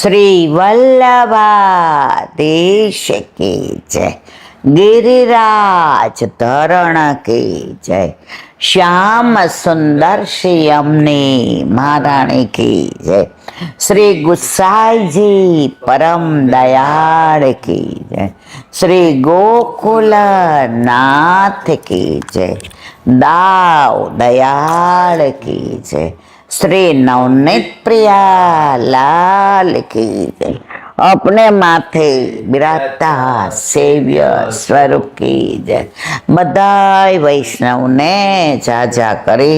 શ્રી વલ્લભાધીશ કી જય, ગિરિરાજ ધરણ કી જય, શ્યામ સુંદર શ્રી અમની મહારાણી કી જય, શ્રી ગુસાઈજી પરમ દયાળ કી જય, શ્રી ગોકુલ નાથ કી જય, દાવ દયાળ કી જય, श्री नवनीत प्रिया लाल की जय। अपने माथे बिराजता सेव्य स्वरूप की जय। बधाय वैष्णव ने जाजा करी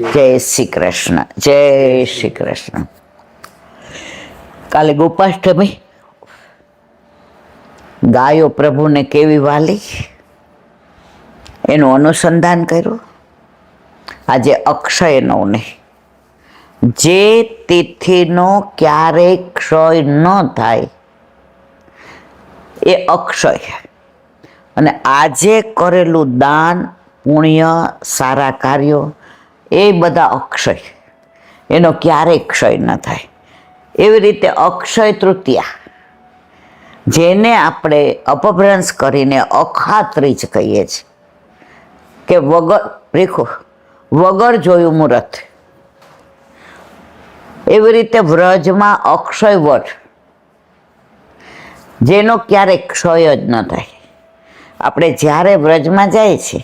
जय श्री कृष्ण, जय श्री कृष्ण। काले गोपाष्टमी, गायो प्रभु ने केवी वाली एनु अनुसंधान कर्યું। આજે અક્ષય નવમી, જે તિથિનો ક્યારેય ક્ષય ન થાય એ અક્ષય, અને આજે કરેલું દાન પુણ્ય સારા કાર્યો એ બધા અક્ષય, એનો ક્યારેય ક્ષય ન થાય। એવી રીતે અક્ષય તૃતીયા, જેને આપણે અપભ્રંશ કરીને અખાત્રીજ કહીએ છીએ કે વગર રેખો વગર જોયું મુહૂર્ત, એવી રીતે વ્રજમાં અક્ષય વટ, જેનો ક્યારેય ક્ષય જ ન થાય। આપણે જ્યારે વ્રજમાં જાય છે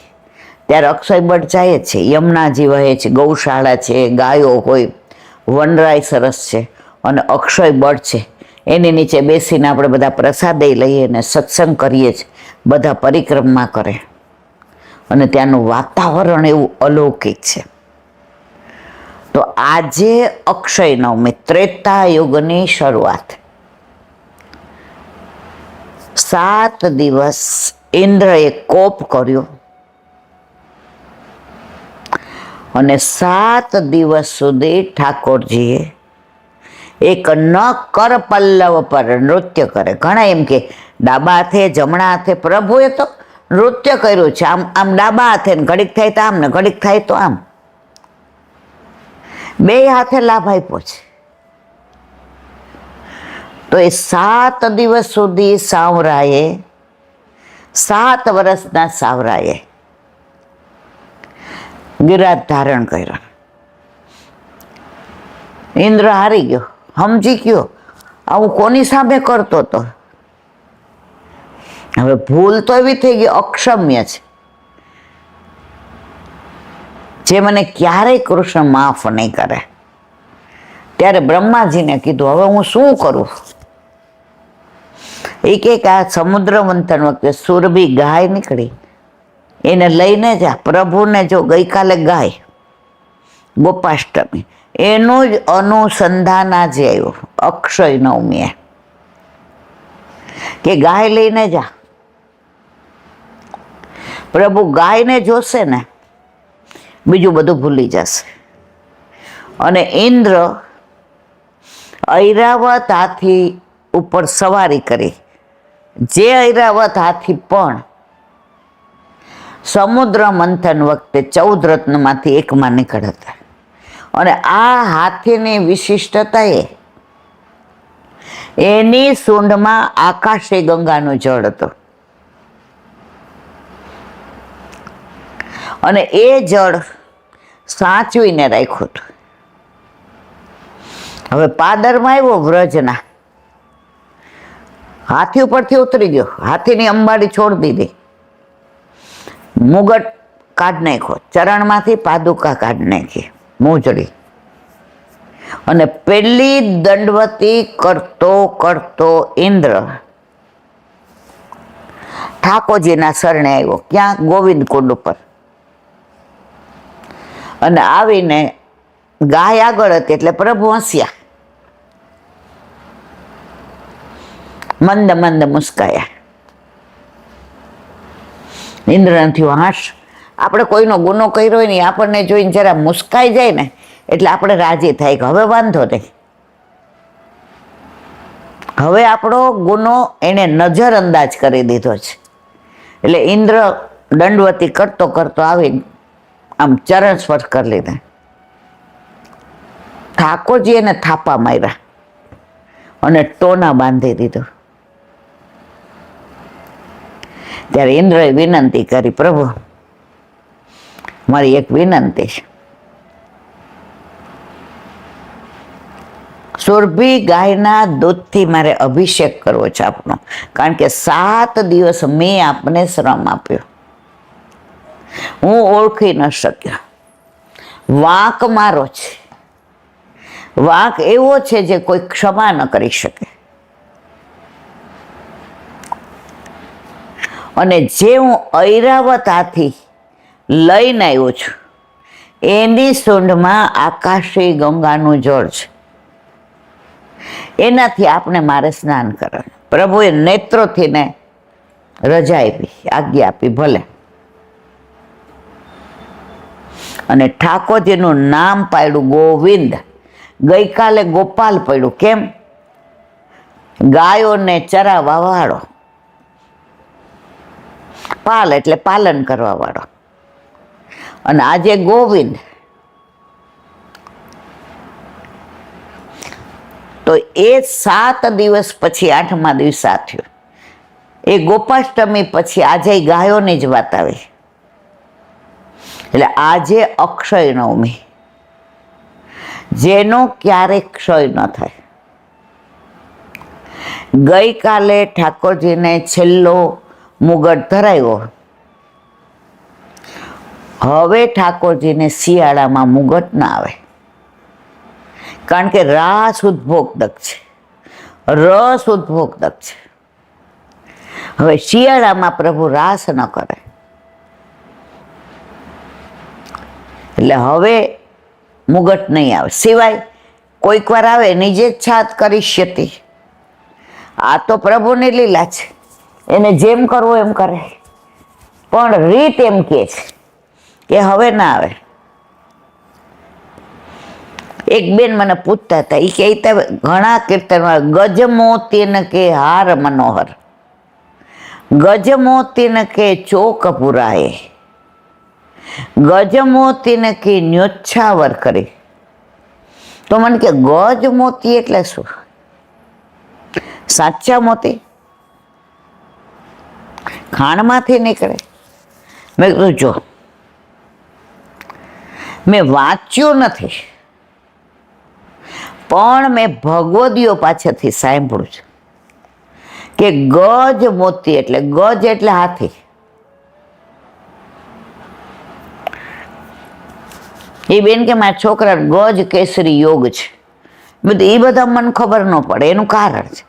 ત્યારે અક્ષય બળ જાય છે, યમુનાજી વહે છે, ગૌશાળા છે, ગાયો હોય, વનરાય સરસ છે, અને અક્ષય બળ છે, એની નીચે બેસીને આપણે બધા પ્રસાદે લઈએ અને સત્સંગ કરીએ છીએ, બધા પરિક્રમા કરે, અને ત્યાંનું વાતાવરણ એવું અલૌકિક છે। તો આજે અક્ષય નવમી, ત્રેતા યુગની શરૂઆત। 7 દિવસ ઇન્દ્રએ કોપ કર્યો અને 7 દિવસ સુધી ઠાકોરજીએ એક ન કર પલ્લવ પર નૃત્ય કરે। ઘણા એમ કે ડાબા હાથે જમણા હાથે, પ્રભુએ તો નૃત્ય કર્યું છે, આમ આમ ડાબા હાથે, ઘડીક થાય તો આમ ને ઘડીક થાય તો આમ, બે હાથે લાભ આપ્યો છે। તો એ 7 દિવસ સુધી સાવરાએ, 7 વર્ષના સાવરાએ ગિરાજ ધારણ કર્યો। ઇન્દ્ર હારી ગયો, સમજી ગયો આવું કોની સામે કરતો હતો। હવે ભૂલ તો એવી થઈ ગઈ, અક્ષમ્ય છે, જે મને ક્યારેય કૃષ્ણ માફ નહીં કરે। ત્યારે બ્રહ્માજીને કીધું, હવે હું શું કરું? એ કે આ સમુદ્ર મંથન વખતે સુરભી ગાય નીકળી, એને લઈને જા। પ્રભુને જો ગઈકાલે ગાય ગોપાષ્ટમી, એનું જ અનુસંધાન આજે આવ્યું અક્ષય નવમીએ, કે ગાય લઈને જા। પ્રભુ ગાયને જોશે ને બીજું બધું ભૂલી જશે। અને ઇન્દ્ર ઐરાવત હાથી ઉપર સવારી કરી, જે ઐરાવત હાથી પણ સમુદ્ર મંથન વખતે 14 રત્નમાંથી એકમાં નીકળતા, અને આ હાથીની વિશિષ્ટતા એની સૂંઢમાં આકાશી ગંગાનું જળ હતું, અને એ જળ સાચવીને રાખ્યું હતું। હવે પાદરમાં આવ્યો વ્રજના, હાથી ઉપરથી ઉતરી ગયો, હાથીની અંબાડી છોડી દીધી, મુગટ કાઢ નાખ્યો, ચરણમાંથી પાદુકા કાઢ નાખી, મૂંઝડી, અને પેલી દંડવતી કરતો કરતો ઇન્દ્ર ઠાકોરજીના શરણે આવ્યો। ક્યાં? ગોવિંદ કુંડ ઉપર। અને આવીને ગાય આગળ હતી એટલે પ્રભુ હસ્યા, મંદ મંદ મુસ્કાયા। ઇન્દ્રને થયું હાશ, આપણે કોઈનો ગુનો કર્યો હોય ને આપણને જોઈને જરા મુસ્કાઈ જાય ને એટલે આપણે રાજી થાય કે હવે વાંધો નહીં, હવે આપણો ગુનો એને નજર અંદાજ કરી દીધો છે। એટલે ઇન્દ્ર દંડવતી કરતો કરતો આવીને આમ ચરણ સ્પર્શ કરી લીધા। ઠાકોરજી એને થાપા માર્યા અને ટોના બાંધી દીધો. ત્યારે ઇન્દ્રએ વિનંતી કરી, પ્રભુ મારી એક વિનંતી છે, સુરભી ગાયના દૂધથી મારે અભિષેક કરવો છે આપનો, કારણ કે 7 દિવસ મેં આપને શ્રમ આપ્યો, હું ઓળખી ન શક્યો. વાંક મારો છે, વાંક એવો છે જે કોઈ ક્ષમા ન કરી શકે. અને જે હું ઐરાવત હાથી લઈને આવ્યો છું એની સૂંઢમાં આકાશી ગંગાનું જળ છે, એનાથી આપણે મારે સ્નાન કરવાનું. પ્રભુએ નેત્રોથી ને રજા આપી, આજ્ઞા આપી, ભલે. અને ઠાકોરજીનું નામ પાડ્યું ગોવિંદ. ગઈકાલે ગોપાલ પડ્યું. કેમ? ગાયોને ચરાવવા વાળો. પાલ એટલે પાલન કરવા વાળો. અને આજે ગોવિંદ. તો એ 7 દિવસ પછી 8મા દિવસે થયો. એ ગોપાષ્ટમી પછી આજે ગાયોની જ વાત આવી. એટલે આજે અક્ષય નવમી, જેનો ક્યારેય ક્ષય ન થાય. ગઈકાલે ઠાકોરજીને છેલ્લો મુગટ ધરાવ્યો. હવે ઠાકોરજીને શિયાળામાં મુગટ ના આવે, કારણ કે રાસ ઉદ્ભોગદક છે, રસ ઉદ્ભોગદક છે. હવે શિયાળામાં પ્રભુ રાસ ન કરે, એટલે હવે મુગટ નહીં આવે. સિવાય કોઈક વાર આવે, નિજે છાત કરીશ્યતી. આ તો પ્રભુની લીલા છે, એને જેમ કરવું એમ કરે. પણ રીત એમ કે છે કે હવે ના આવે. એક બેન મને પૂછતા હતા, એ કહેતા ઘણા કીર્તનમાં ગજમોતીન કે હાર મનોહર, ગજમોતીન કે ચોક પુરાએ, ગજમોતીન કે ન્યોચ્છાવર કરી. તો મને કે ગજ મોતી એટલે શું? સાચા મોતી ખાણમાંથી નીકળે? મેં કીધું જો, મેં વાંચ્યું નથી, પણ મેં ભગવદીઓ પાસેથી સાંભળ્યું છે કે ગજ મોતી એટલે, ગજ એટલે હાથી. એ બેન કે મારા છોકરા ગજ કેસરી યોગ છે. બધું એ બધા મને ખબર ન પડે, એનું કારણ છે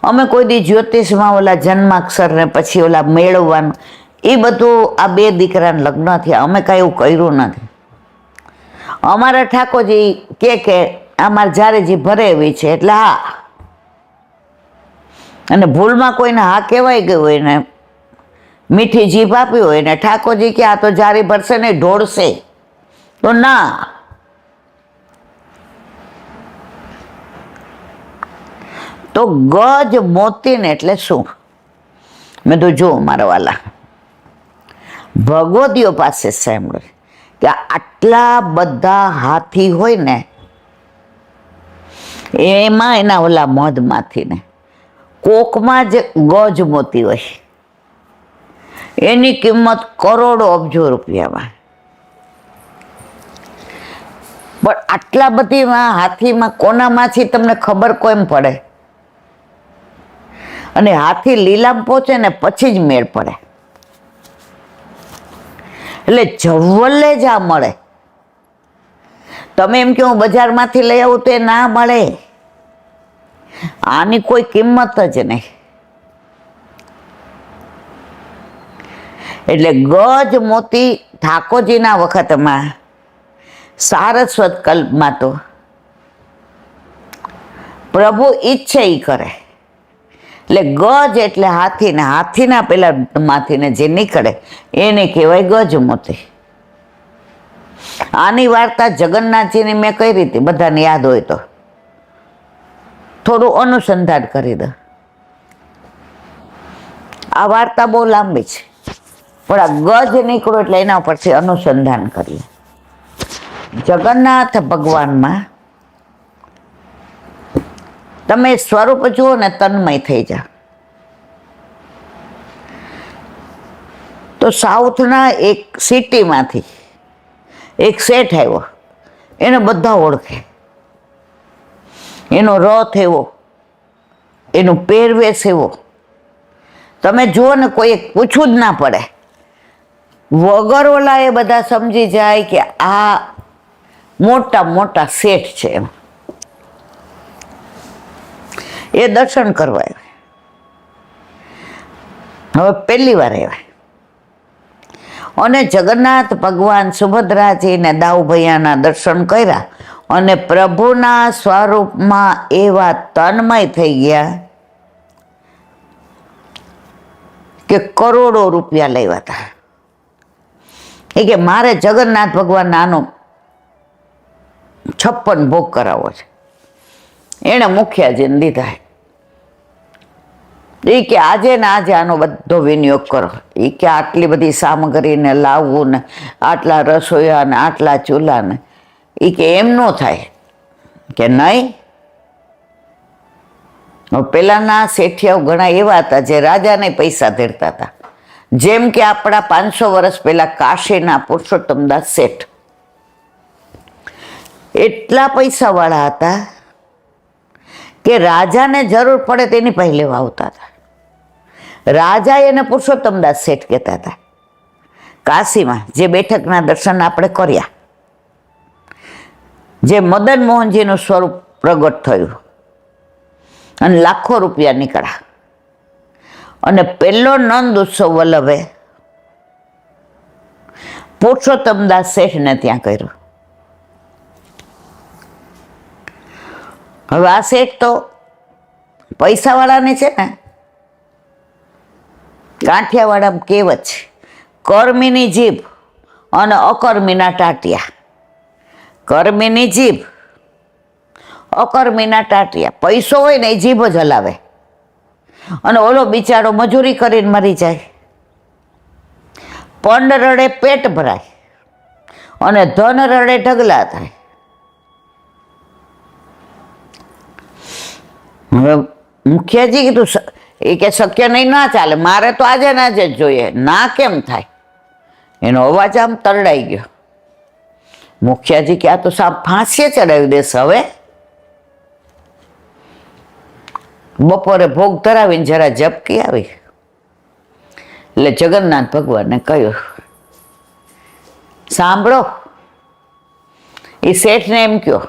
અમે કોઈ દી જ્યોતિષમાં ઓલા જન્માક્ષર ને પછી ઓલા મેળવવાનું એ બધું આ 2 દીકરાને લગ્ન થયા, અમે કાંઈ એવું કર્યું નથી. અમારા ઠાકોરજી કે અમારે જારેજી ભરે એવી છે એટલે હા. અને ભૂલમાં કોઈને હા કહેવાય ગયું હોય ને મીઠી જીભ આપી હોય ને ઠાકોરજી કે આ તો જારી ભરશે ને ઢોળશે, તો ના. તો ગજ મોતીને એટલે શું? મેં તો જો મારા વાલા, ભગવદીઓ પાસે સાંભળ્યું કે આટલા બધા હાથી હોય ને એમાં એના ઓલા મધમાંથી ને કોકમાં જ ગજ મોતી હોય, એની કિંમત કરોડો અબજો રૂપિયામાં. પણ આટલા બધીમાં હાથીમાં કોનામાંથી તમને ખબર કેમ પડે? અને હાથી લીલામ પહોંચે ને પછી જ મેળ પડે. એટલે જવલ્લે જ આ મળે. તમે એમ કે હું બજારમાંથી લઈ આવું તો એ ના મળે. આની કોઈ કિંમત જ નહીં. એટલે ગજ મોતી ઠાકોરજીના વખતમાં સારસ્વત કલ્પમાં તો પ્રભુ ઈચ્છે ઈ કરે. એટલે ગજ એટલે હાથી, ને હાથીના પેલા માંથીને જે નીકળે એને કહેવાય ગજ મોતી. આની વાર્તા જગન્નાથજીની મેં કઈ રીતે બધાને યાદ હોય તો થોડું અનુસંધાન કરી દો. આ વાર્તા બહુ લાંબી છે, પણ આ ગજ નીકળો એટલે એના પરથી અનુસંધાન કરીએ. જગન્નાથ ભગવાનમાં તમે સ્વરૂપ જુઓ ને તન્મય થઈ જાઓ. તો સાઉથના એક સિટીમાંથી એક શેઠ આવ્યો, એને બધા ઓળખે. એનો રથ એવો, એનું પહેરવેશ એવો, તમે જુઓ ને કોઈ પૂછવું જ ના પડે. વગર ઓલા એ બધા સમજી જાય કે આ મોટા મોટા શેઠ છે એમ. એ દર્શન કરવા આવ્યા. હવે પહેલી વાર આવ્યા અને જગન્નાથ ભગવાન, સુભદ્રાજી ને દાઉભૈયાના દર્શન કર્યા અને પ્રભુના સ્વરૂપમાં એવા તન્મય થઈ ગયા કે કરોડો રૂપિયા લેવા હતા. એ કે મારે જગન્નાથ ભગવાન આનો 56 ભોગ કરાવવો છે. એણે મુખિયાજીને દીધા. એ કે આજે ને આજે આનો બધો વિનિયોગ કરો. એ કે આટલી બધી સામગ્રીને લાવવું ને આટલા રસોઈયા ને આટલા ચૂલા ને, એ કે એમ ન થાય. કે નહીં, પેલાના શેઠિયાઓ ઘણા એવા હતા જે રાજાને પૈસા ધેરતા હતા. જેમ કે આપણા 500 વર્ષ પહેલા કાશીના પુરુષોત્તમદાસ શેઠ એટલા પૈસાવાળા હતા કે રાજાને જરૂર પડે તેની પાસે લેવા આવતા હતા. રાજા એને પુરુષોત્તમદાસ શેઠ કહેતા હતા. કાશીમાં જે બેઠકના દર્શન આપણે કર્યા, જે મદન મોહનજીનું સ્વરૂપ પ્રગટ થયું અને લાખો રૂપિયા નીકળ્યા, અને પહેલો નંદ ઉત્સવ વલ્લભે પુરુષોત્તમદાસ શેઠને ત્યાં કર્યો. હવે આ શેઠ તો પૈસાવાળાને છે ને, કાંઠિયાવાળા કહેવત છે, કર્મીની જીભ અને અકર્મીના ટાટિયા. કર્મીની જીભ, અકર્મીના ટાટિયા. પૈસો હોય ને એ જીભ જ હલાવે, અને ઓલો બિચારો મજૂરી કરીને મરી જાય. પંડ રડે પેટ ભરાય અને ધન રડે ઢગલા થાય. હવે મુખિયાજી કીધું, એ કે શક્ય નહીં, ના ચાલે, મારે તો આજે ને આજે જ જોઈએ. ના કેમ થાય? એનો અવાજ આમ તરડાઈ ગયો. મુખિયાજી કે આ તો સાહેબ ફાંસીએ ચડાવી દેશે. હવે બપોરે ભોગ ધરાવીને જરા ઝપકી આવી એટલે જગન્નાથ ભગવાનને કહ્યું, સાંભળો, એ શેઠને એમ કહો,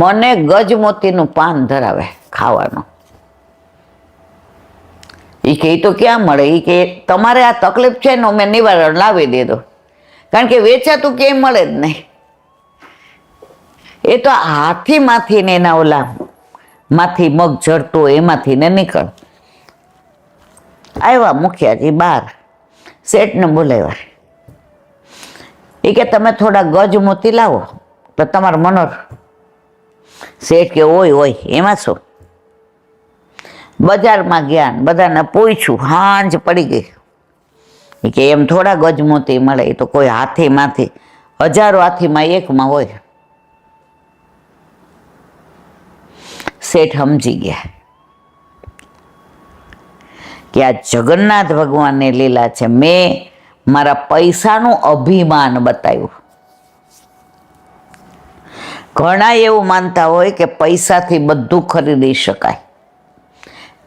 મને ગજમોતીનું પાન ધરાવે ખાવાનું. એ કે તો ક્યાં મળે? એ કે તમારે આ તકલીફ છે ને મેં નિવારણ લાવી દીધો, કારણ કે વેચાતું ક્યાંય મળે જ નહીં. એ તો હાથીમાંથી ને એના ઓલા માંથી મગ જડતો એમાંથી ને નીકળ. આવ્યા મુખિયાજી બહાર, શેઠને બોલાવ્યા. એ કે તમે થોડા ગજમોતી લાવો તો તમારો મનોર. શેઠ કે ઓય ઓય, એમાં શું? બજારમાં ગયા, બધાને પૂછ્યું, હાંજ પડી ગઈ. એ કે એમ થોડા ગજમોતી મળે, એ તો કોઈ હાથીમાંથી, હજારો હાથીમાં એકમાં હોય. શેઠ સમજી ગયા કે આ જગન્નાથ ભગવાનની લીલા છે. મેં મારા પૈસાનું અભિમાન બતાવ્યું. ઘણા એવું માનતા હોય કે પૈસાથી બધું ખરીદી શકાય.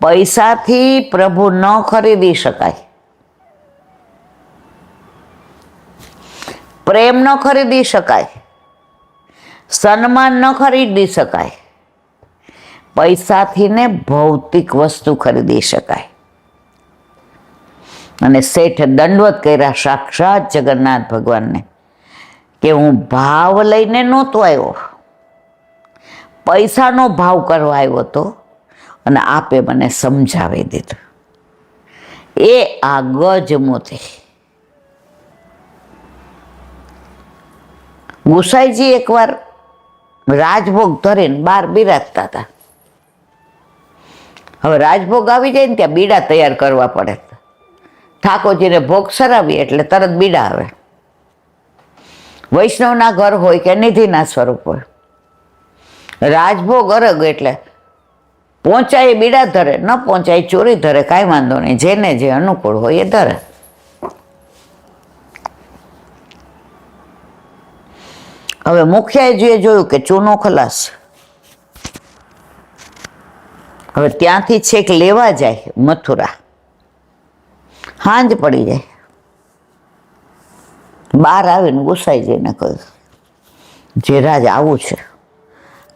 પૈસાથી પ્રભુ ન ખરીદી શકાય, પ્રેમ ન ખરીદી શકાય, સન્માન ન ખરીદી શકાય. પૈસાથી ને ભૌતિક વસ્તુ ખરીદી શકાય. અને શેઠે દંડવત કર્યા સાક્ષાત જગન્નાથ ભગવાનને કે હું ભાવ લઈને નહોતો આવ્યો, પૈસાનો ભાવ કરવા આવ્યો હતો, અને આપે મને સમજાવી દીધું. એ આ ગજમોતી. ગુસાઈજી એકવાર રાજભોગ ધરીને બહાર બિરાજતા હતા. હવે રાજભોગ આવી જાય ને ત્યાં બીડા તૈયાર કરવા પડે. ઠાકોરજીને ભોગ સરાવીએ એટલે તરત બીડા આવે. વૈષ્ણવના ઘર હોય કે નિધિના સ્વરૂપ હોય, રાજભોગ અરગ એટલે પહોંચાય બીડા ધરે, ન પહોંચાય ચોરી ધરે, કાંઈ વાંધો નહીં, જેને જે અનુકૂળ હોય એ ધરે. હવે મુખિયાએ જે જોયું કે ચૂનો ખલાસ, હવે ત્યાંથી છેક લેવા જાય મથુરા, હાંજ પડી જાય. બહાર આવીને ગુસાઈજીને કહ્યું, જે રાજ આવું છે.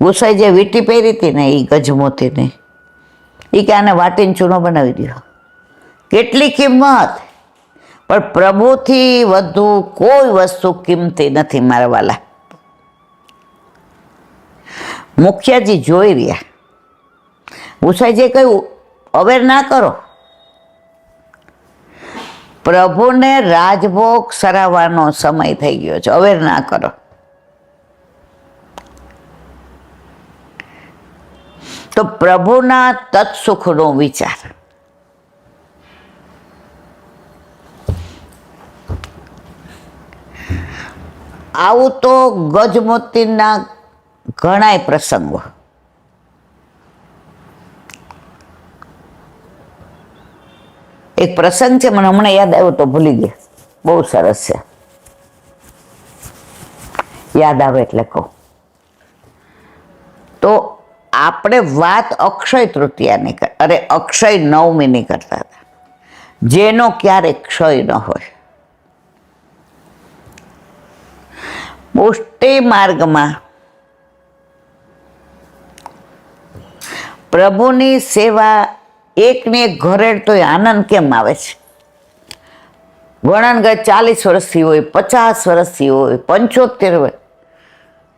ગુસાઈજીએ વીંટી પહેરી હતી ને એ ગજમોતીની, એ કે આને વાટીને ચૂનો બનાવી દો. કેટલી કિંમત! પણ પ્રભુથી વધુ કોઈ વસ્તુ કિંમતી નથી મારા વાલા. મુખિયાજી જોઈ રહ્યા. ગુસાઈજીએ કહ્યું, અવેર ના કરો, પ્રભુને રાજભોગ સરાવવાનો સમય થઈ ગયો છે, અવેર ના કરો. તો પ્રભુના તત્સુખનો વિચાર. આવું તો ગજમોતીના ઘણાય પ્રસંગો. એક પ્રસંગ છે, મને હમણાં યાદ આવ્યો તો ભૂલી ગયા, બહુ સરસ છે, યાદ આવે એટલે કહું. તો આપણે વાત અક્ષય તૃતીયાની અક્ષય નવમીની કરતા હતા, જેનો ક્યારેય ક્ષય ન હોય. પુષ્ટિ માર્ગમાં પ્રભુની સેવા એકને એક ઘરેડ તો આનંદ કેમ આવે છે? વર્ણન કરે 40 વર્ષથી હોય, 50 વર્ષથી હોય, 75 હોય,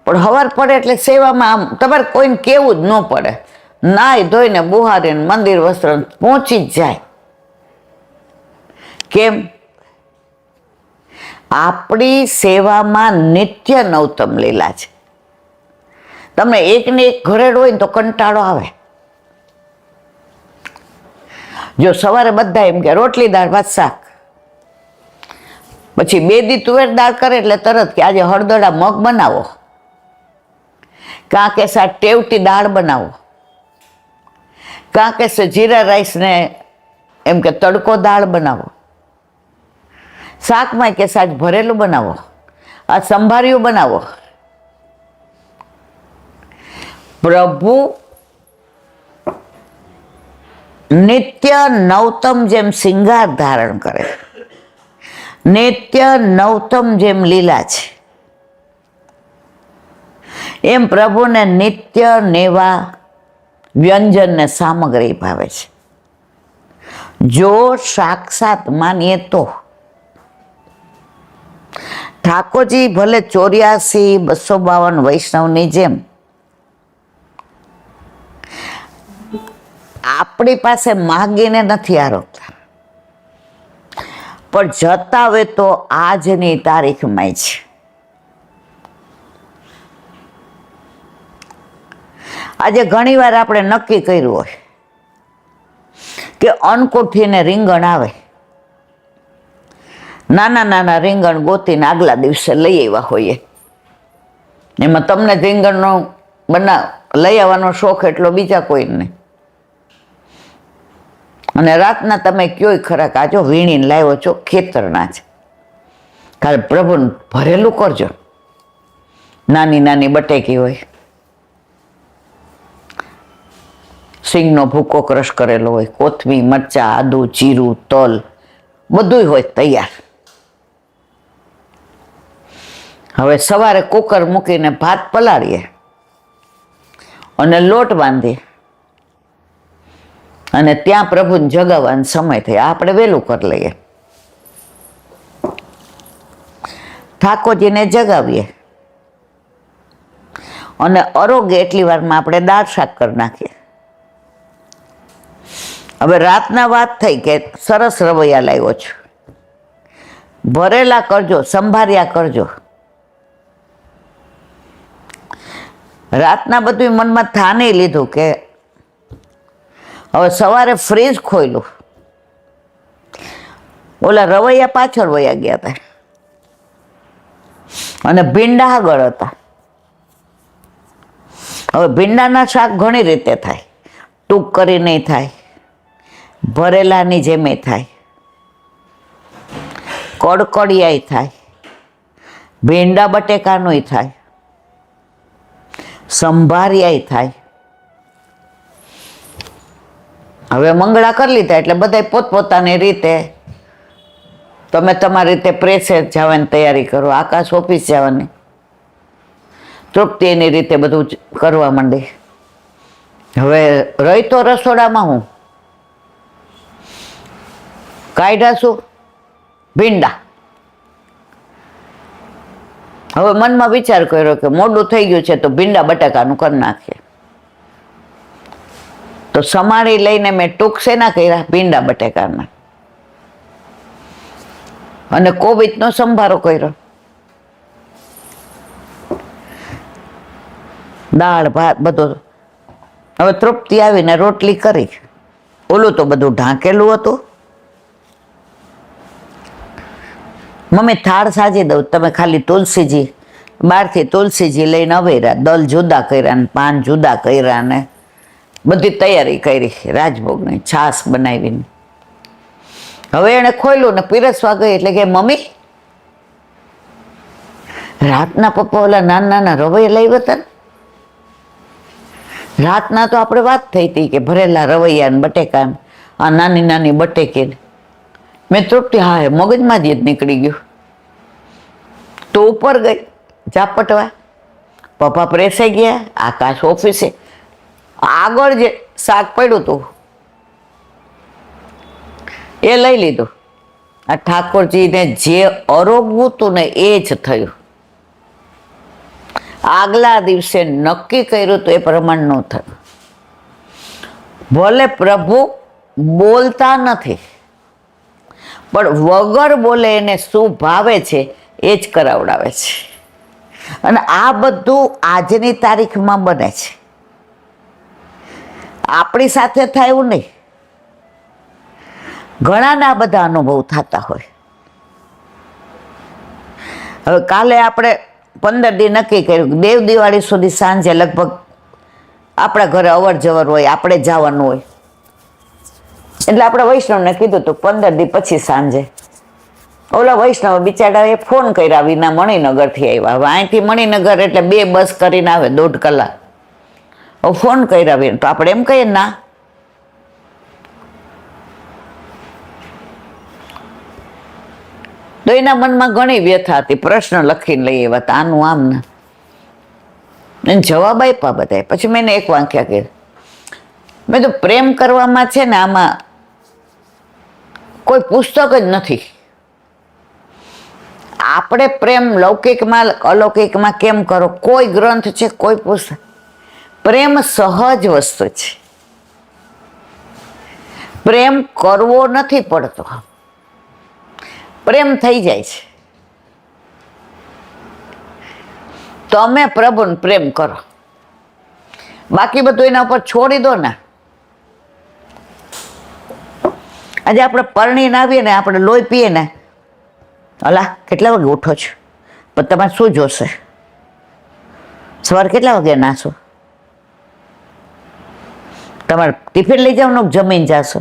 પણ હવાર પડે એટલે સેવામાં આમ તમારે કોઈને કેવું જ ન પડે, નાઈ ધોઈને બુહારીને મંદિર વસ્ત્ર પહોંચી જ જાય. કેમ? આપણી સેવામાં નિત્ય નવતમ લીલા છે. તમને એકને એક ઘરેડ હોય ને તો કંટાળો આવે. જો સવારે બધા એમ કે રોટલી દાળ ભાત શાક, પછી 2 દી તુવેર દાળ કરે એટલે તરત કે આજે હળદળા મગ બનાવો, કાં કે ટેવટી દાળ બનાવો, કાં કે જીરા રાઈસ ને એમ કે તડકો દાળ બનાવો, શાકમાં કે સાજ ભરેલું બનાવો, આ સંભાર્યું બનાવો. પ્રભુ નિત્ય નવતમ જેમ શિંગાર ધારણ કરે, નિત્ય નવતમ જેમ લીલા છે, એમ પ્રભુને નિત્ય નેવા વ્યંજન ને સામગ્રી ભાવે છે. જો સાક્ષાત માનીએ તો ઠાકોરજી ભલે 84-252 વૈષ્ણવની જેમ આપણી પાસે માગીને નથી આરોગતા, પણ જતા હોય તો આજની તારીખમાં છે. આજે ઘણીવાર આપણે નક્કી કર્યું હોય કે અન્નકૂઠીને રીંગણ આવે, નાના નાના રીંગણ ગોતીને આગલા દિવસે લઈ આવ્યા હોઈએ. એમાં તમને રીંગણનો લઈ આવવાનો શોખ એટલો બીજા કોઈને નહીં. અને રાતના તમે કયોય ખરા કે આજો વીણીને લાવ્યો છો, ખેતરના છે, કાલે પ્રભુને ભરેલું કરજો. નાની નાની બટેકી હોય, સિંગનો ભૂકો ક્રશ કરેલો હોય, કોથમીર, મરચાં, આદુ, જીરું, તલ બધું હોય તૈયાર. હવે સવારે કુકર મૂકીને ભાત પલાળીએ અને લોટ બાંધીએ અને ત્યાં પ્રભુને જગાવવાનો સમય થાય, આપણે વહેલું કરી લઈએ. ઠાકોરજીને જગાવીએ અને અરોગે એટલી વારમાં આપણે દાળ શાક કરી નાખીએ. હવે રાતના વાત થઈ કે સરસ રવૈયા લાવ્યો છું, ભરેલા કરજો, સંભાર્યા કરજો. રાતના બધું મનમાં થાની લીધું કે હવે સવારે ફ્રીજ ખોલ્યું, ઓલા રવૈયા પાછળ વયા ગયા હતા અને ભીંડા આગળ હતા. હવે ભીંડાના શાક ઘણી રીતે થાય. ટૂંક કરીને થાય, ભરેલાની જેમે થાય, કડકડિયાય થાય, ભીંડા બટેકાનુંય થાય, સંભારિયાય થાય. હવે મંગળા કરી લીધા એટલે બધા પોતપોતાની રીતે, તમે તમારી રીતે પ્રેસે જવાની તૈયારી કરો, આકાશ ઓફિસ જવાની, તૃપ્તિ એની રીતે બધું કરવા માંડી. હવે રહી તો રસોડામાં હું કાઢ્યા છું ભીંડા. હવે મનમાં વિચાર કર્યો કે મોડું થઈ ગયું છે તો ભીંડા બટાકાનું કરી નાખીએ. તો સમારી લઈને મેં ટૂંક શેના કર્યા? ભીંડા બટાકાના. અને કોબીજનો સંભારો કર્યો. દાળ ભાત બધો. હવે તૃપ્તિ આવીને રોટલી કરી. ઓલું તો બધું ઢાંકેલું હતું. મમ્મી થાળ સાજી દઉં, તમે ખાલી તુલસીજી, બહારથી તુલસીજી લઈને અવેરા, દલ જુદા કર્યા ને પાન જુદા કર્યા ને બધી તૈયારી કરી, રાજભોગની છાશ બનાવીને. હવે એણે ખોલ્યું ને પીરસવા ગઈ એટલે કે મમ્મી રાતના પપ્પા ઓલા નાના નાના રવૈયા લાવ્યા હતા ને, રાતના તો આપણે વાત થઈ હતી કે ભરેલા રવૈયા ને બટેકા આ નાની નાની બટેકી. મેં તૃપ્તિ હા મગજમાં જ નીકળી ગયું. તો ઉપર ગઈ ઝાપટવા, પપ્પા પ્રેસે ગયા, આકાશ ઓફિસે. આગળ જે શાક પડ્યું હતું એ લઈ લીધું. આ ઠાકોરજીને જે અરોગવું હતું ને એ જ થયું. આગલા દિવસે નક્કી કર્યું તો એ પ્રમાણ ન થયું. ભલે પ્રભુ બોલતા નથી પણ વગર બોલે એને શું ભાવે છે એ જ કરાવડાવે છે. અને આ બધું આજની તારીખમાં બને છે, આપણી સાથે થાય એવું નહીં. ઘણાના બધા અનુભવ થતા હોય. હવે કાલે આપણે 15 દી નક્કી કર્યું, દેવ દિવાળી સુધી સાંજે લગભગ આપણા ઘરે અવર જવર હોય, આપણે જવાનું હોય. એટલે આપણે વૈષ્ણવને કીધું હતું 15 દી પછી સાંજે. ઓલા વૈષ્ણવ બિચારા એ ફોન કર્યા વિના મણિનગરથી આવ્યા. હવે અહીંથી મણિનગર એટલે 2 બસ કરીને આવે, 1.5 કલાક. હવે ફોન કર્યા વિના તો આપણે એમ કહીએ ના. તો એના મનમાં ઘણી વ્યથા હતી, પ્રશ્ન લખીને લઈ આવ્યા હતા આનું આમ ના. એને જવાબ આપ્યા બધા. પછી મેં એક વાક્ય કર્યું, મેં તો પ્રેમ કરવામાં છે ને આમાં કોઈ પુસ્તક જ નથી. આપણે પ્રેમ લૌકિકમાં અલૌકિકમાં કેમ કરો, કોઈ ગ્રંથ છે, કોઈ પુસ્તક? પ્રેમ સહજ વસ્તુ છે. પ્રેમ કરવો નથી પડતો, પ્રેમ થઈ જાય છે. તમે પ્રભુને પ્રેમ કરો, બાકી બધું એના ઉપર છોડી દો ને. આજે આપણે પરણીને આવીએ ને, આપણે લોહી પીએ ને, અલા કેટલા વાગે ઉઠો છો, પણ તમારે શું જોશે? સવારે કેટલા વાગે નાશો? તમારે ટિફિન લઈ જવાનું જમીન જાશો?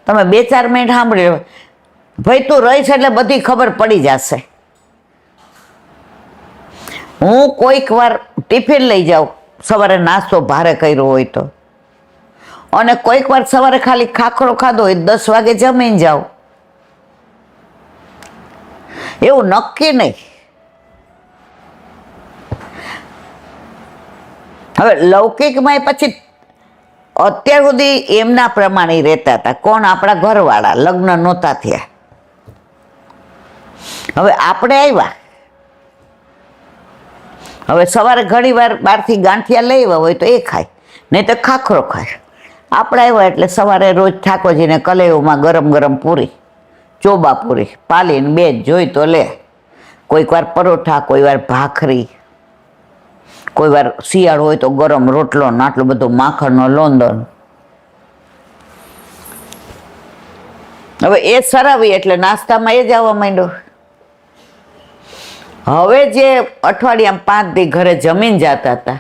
તમે 2-4 મિનિટ સાંભળી લો, ભાઈ તું રહીશ એટલે બધી ખબર પડી જશે. હું કોઈક વાર ટિફિન લઈ જાઉં, સવારે નાસ્તો ભારે કર્યો હોય તો, અને કોઈક વાર સવારે ખાલી ખાખરો ખાધો હોય 10 વાગે જમીન જાઓ. એવું નક્કી નહીં. હવે લૌકિકમાં પછી અત્યાર સુધી એમના પ્રમાણે રહેતા હતા. કોણ? આપણા ઘરવાળા. લગ્ન નહોતા થયા. હવે આપણે આવ્યા. હવે સવારે ઘણી વાર બહારથી ગાંઠિયા લઈ આવ્યા હોય તો એ ખાય, નહીં તો ખાખરો ખાય. આપણે આવ્યા એટલે સવારે રોજ ઠાકોરજીને કલેઓમાં ગરમ ગરમ પૂરી, ચોબા પૂરી પાલીને 2 જોઈ તો લે. કોઈક વાર પરોઠા, કોઈ વાર ભાખરી, કોઈ વાર શિયાળ હોય તો ગરમ રોટલો ને આટલું બધું માખણનો લોંદો. હવે એ સરાવી એટલે નાસ્તામાં એ જ આવવા માંડ્યો. હવે જે અઠવાડિયામાં 5 દી ઘરે જમીન જતા હતા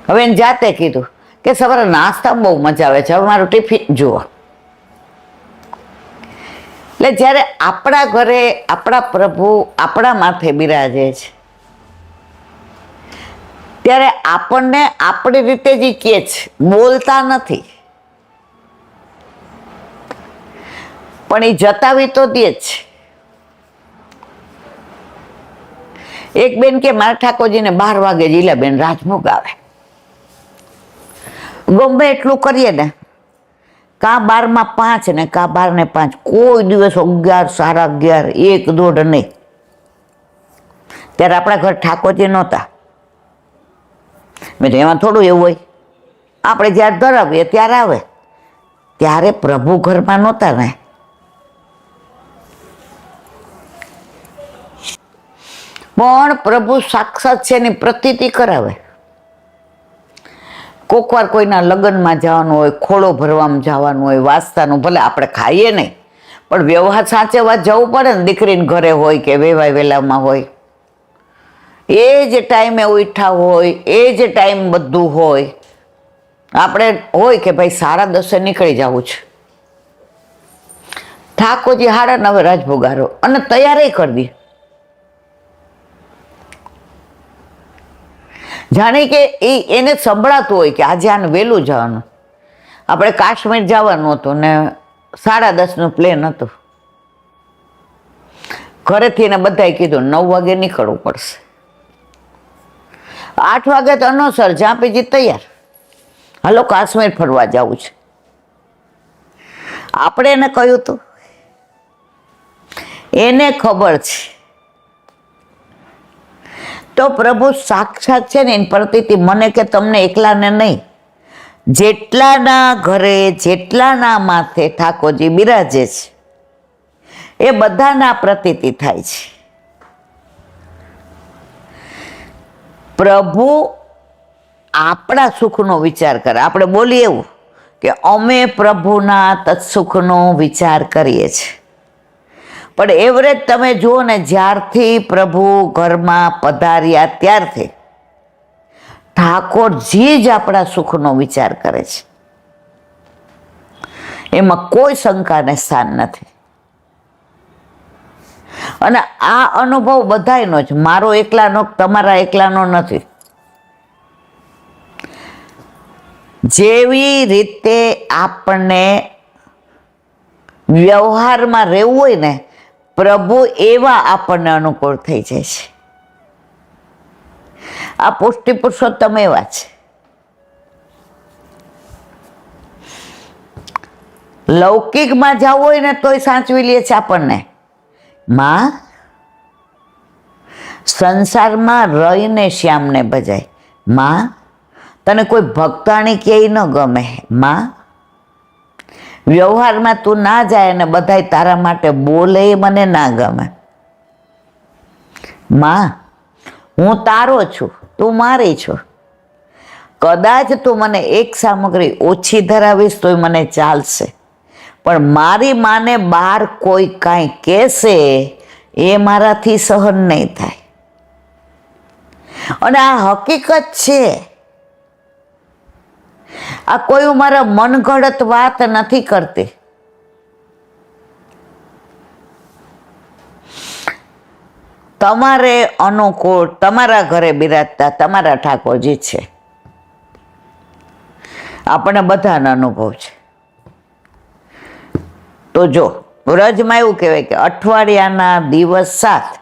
હવે એને જાતે કીધું કે સવારે નાસ્તામાં બહુ મજા આવે છે, હવે મારું ટિફિન જુઓ. એટલે જ્યારે આપણા ઘરે આપણા પ્રભુ આપણા માથે બિરાજે છે ત્યારે આપણને આપણી રીતે જ કહે છે, બોલતા નથી, પણ એ જતાવી તો દે જ. એક બેન કે મારા ઠાકોરજીને 12 વાગે જીલાબેન રાજભોગ આવે. ગમે એટલું કરીએ ને, કાં 12 માં 5 ને કાં 12 ને 5, કોઈ દિવસ 11, 11:30, 1, 1:30 નહીં. ત્યારે આપણા ઘર ઠાકોરજી નહોતા. મેં એમાં થોડું એવું હોય, આપણે જ્યારે ધરાવીએ ત્યારે આવે. ત્યારે પ્રભુ ઘરમાં નહોતા ને. પણ પ્રભુ સાક્ષાત છે એની પ્રતીતિ કરાવે. કોક વાર કોઈના લગ્નમાં જવાનું હોય, ખોળો ભરવામાં જવાનું હોય, વાસ્તાનું, ભલે આપણે ખાઈએ નહીં પણ વ્યવહાર સાચવવા જવું પડે ને. દીકરીને ઘરે હોય કે વેવાય વેલામાં હોય, એ જ ટાઈમે ઉઠા હોય, એ જ ટાઈમ બધું હોય. આપણે હોય કે ભાઈ 10:30 નીકળી જવું છે, ઠાકોરજી 9:30 રાજભોગારો અને તૈયારી કરી દે. જાણે કે એને સંભળાતું હોય કે આજે આને વહેલું જવાનું. આપણે કાશ્મીર જવાનું હતું ને 10:30 પ્લેન હતું. ઘરેથી એને બધાએ કીધું 9 વાગે નીકળવું પડશે. 8 વાગે તો અનોસર જાપીજી તૈયાર, હાલો કાશ્મીર ફરવા જવું છે. આપણે એને કહ્યું હતું, એને ખબર છે. તો પ્રભુ સાક્ષાત છે ને એની પ્રતીતિ મને કે તમને એકલાને નહીં, જેટલાના ઘરે જેટલાના માથે ઠાકોરજી બિરાજે છે એ બધાના પ્રતીતિ થાય છે. પ્રભુ આપણા સુખનો વિચાર કરે. આપણે બોલીએ એવું કે અમે પ્રભુના તત્સુખનો વિચાર કરીએ છીએ, પણ એવરેજ તમે જુઓ ને, જ્યારથી પ્રભુ ઘરમાં પધાર્યા ત્યારથી ઠાકોરજી જ આપણા સુખનો વિચાર કરે છે. એમાં કોઈ શંકાને સ્થાન નથી. અને આ અનુભવ બધાયનો જ, મારો એકલાનો તમારા એકલાનો નથી. જેવી રીતે આપણને વ્યવહારમાં રહેવું હોય ને, પ્રભુ એવા આપણને અનુકૂળ થઈ જાય છે. આ પુષ્ટિ પુરુષોત્તમ એવા છે. લૌકિકમાં જવું હોય ને તોય સાચવી લે છે આપણને. માં સંસારમાં રહીને શ્યામને ભજાય. માં તને કોઈ ભક્તાણી ક્યાંય ન ગમે. માં વ્યવહારમાં તું ના જાય ને બધાય તારા માટે બોલે મને ના ગમે. માં હું તારો છું, તું મારી છો. કદાચ તું મને એક સામગ્રી ઓછી ધરાવીશ તોય મને ચાલશે, પણ મારી માને બહાર કોઈ કાંઈ કહેશે એ મારાથી સહન નહીં થાય. અને આ હકીકત છે. આ કોઈ મારા મનગઢત વાત નથી કરતી. તમારે અનુકૂળ તમારા ઘરે બિરાજતા તમારા ઠાકોરજી છે. આપણને બધાનો અનુભવ છે. તો જો વ્રજમાં એવું કહેવાય કે અઠવાડિયાના દિવસ 7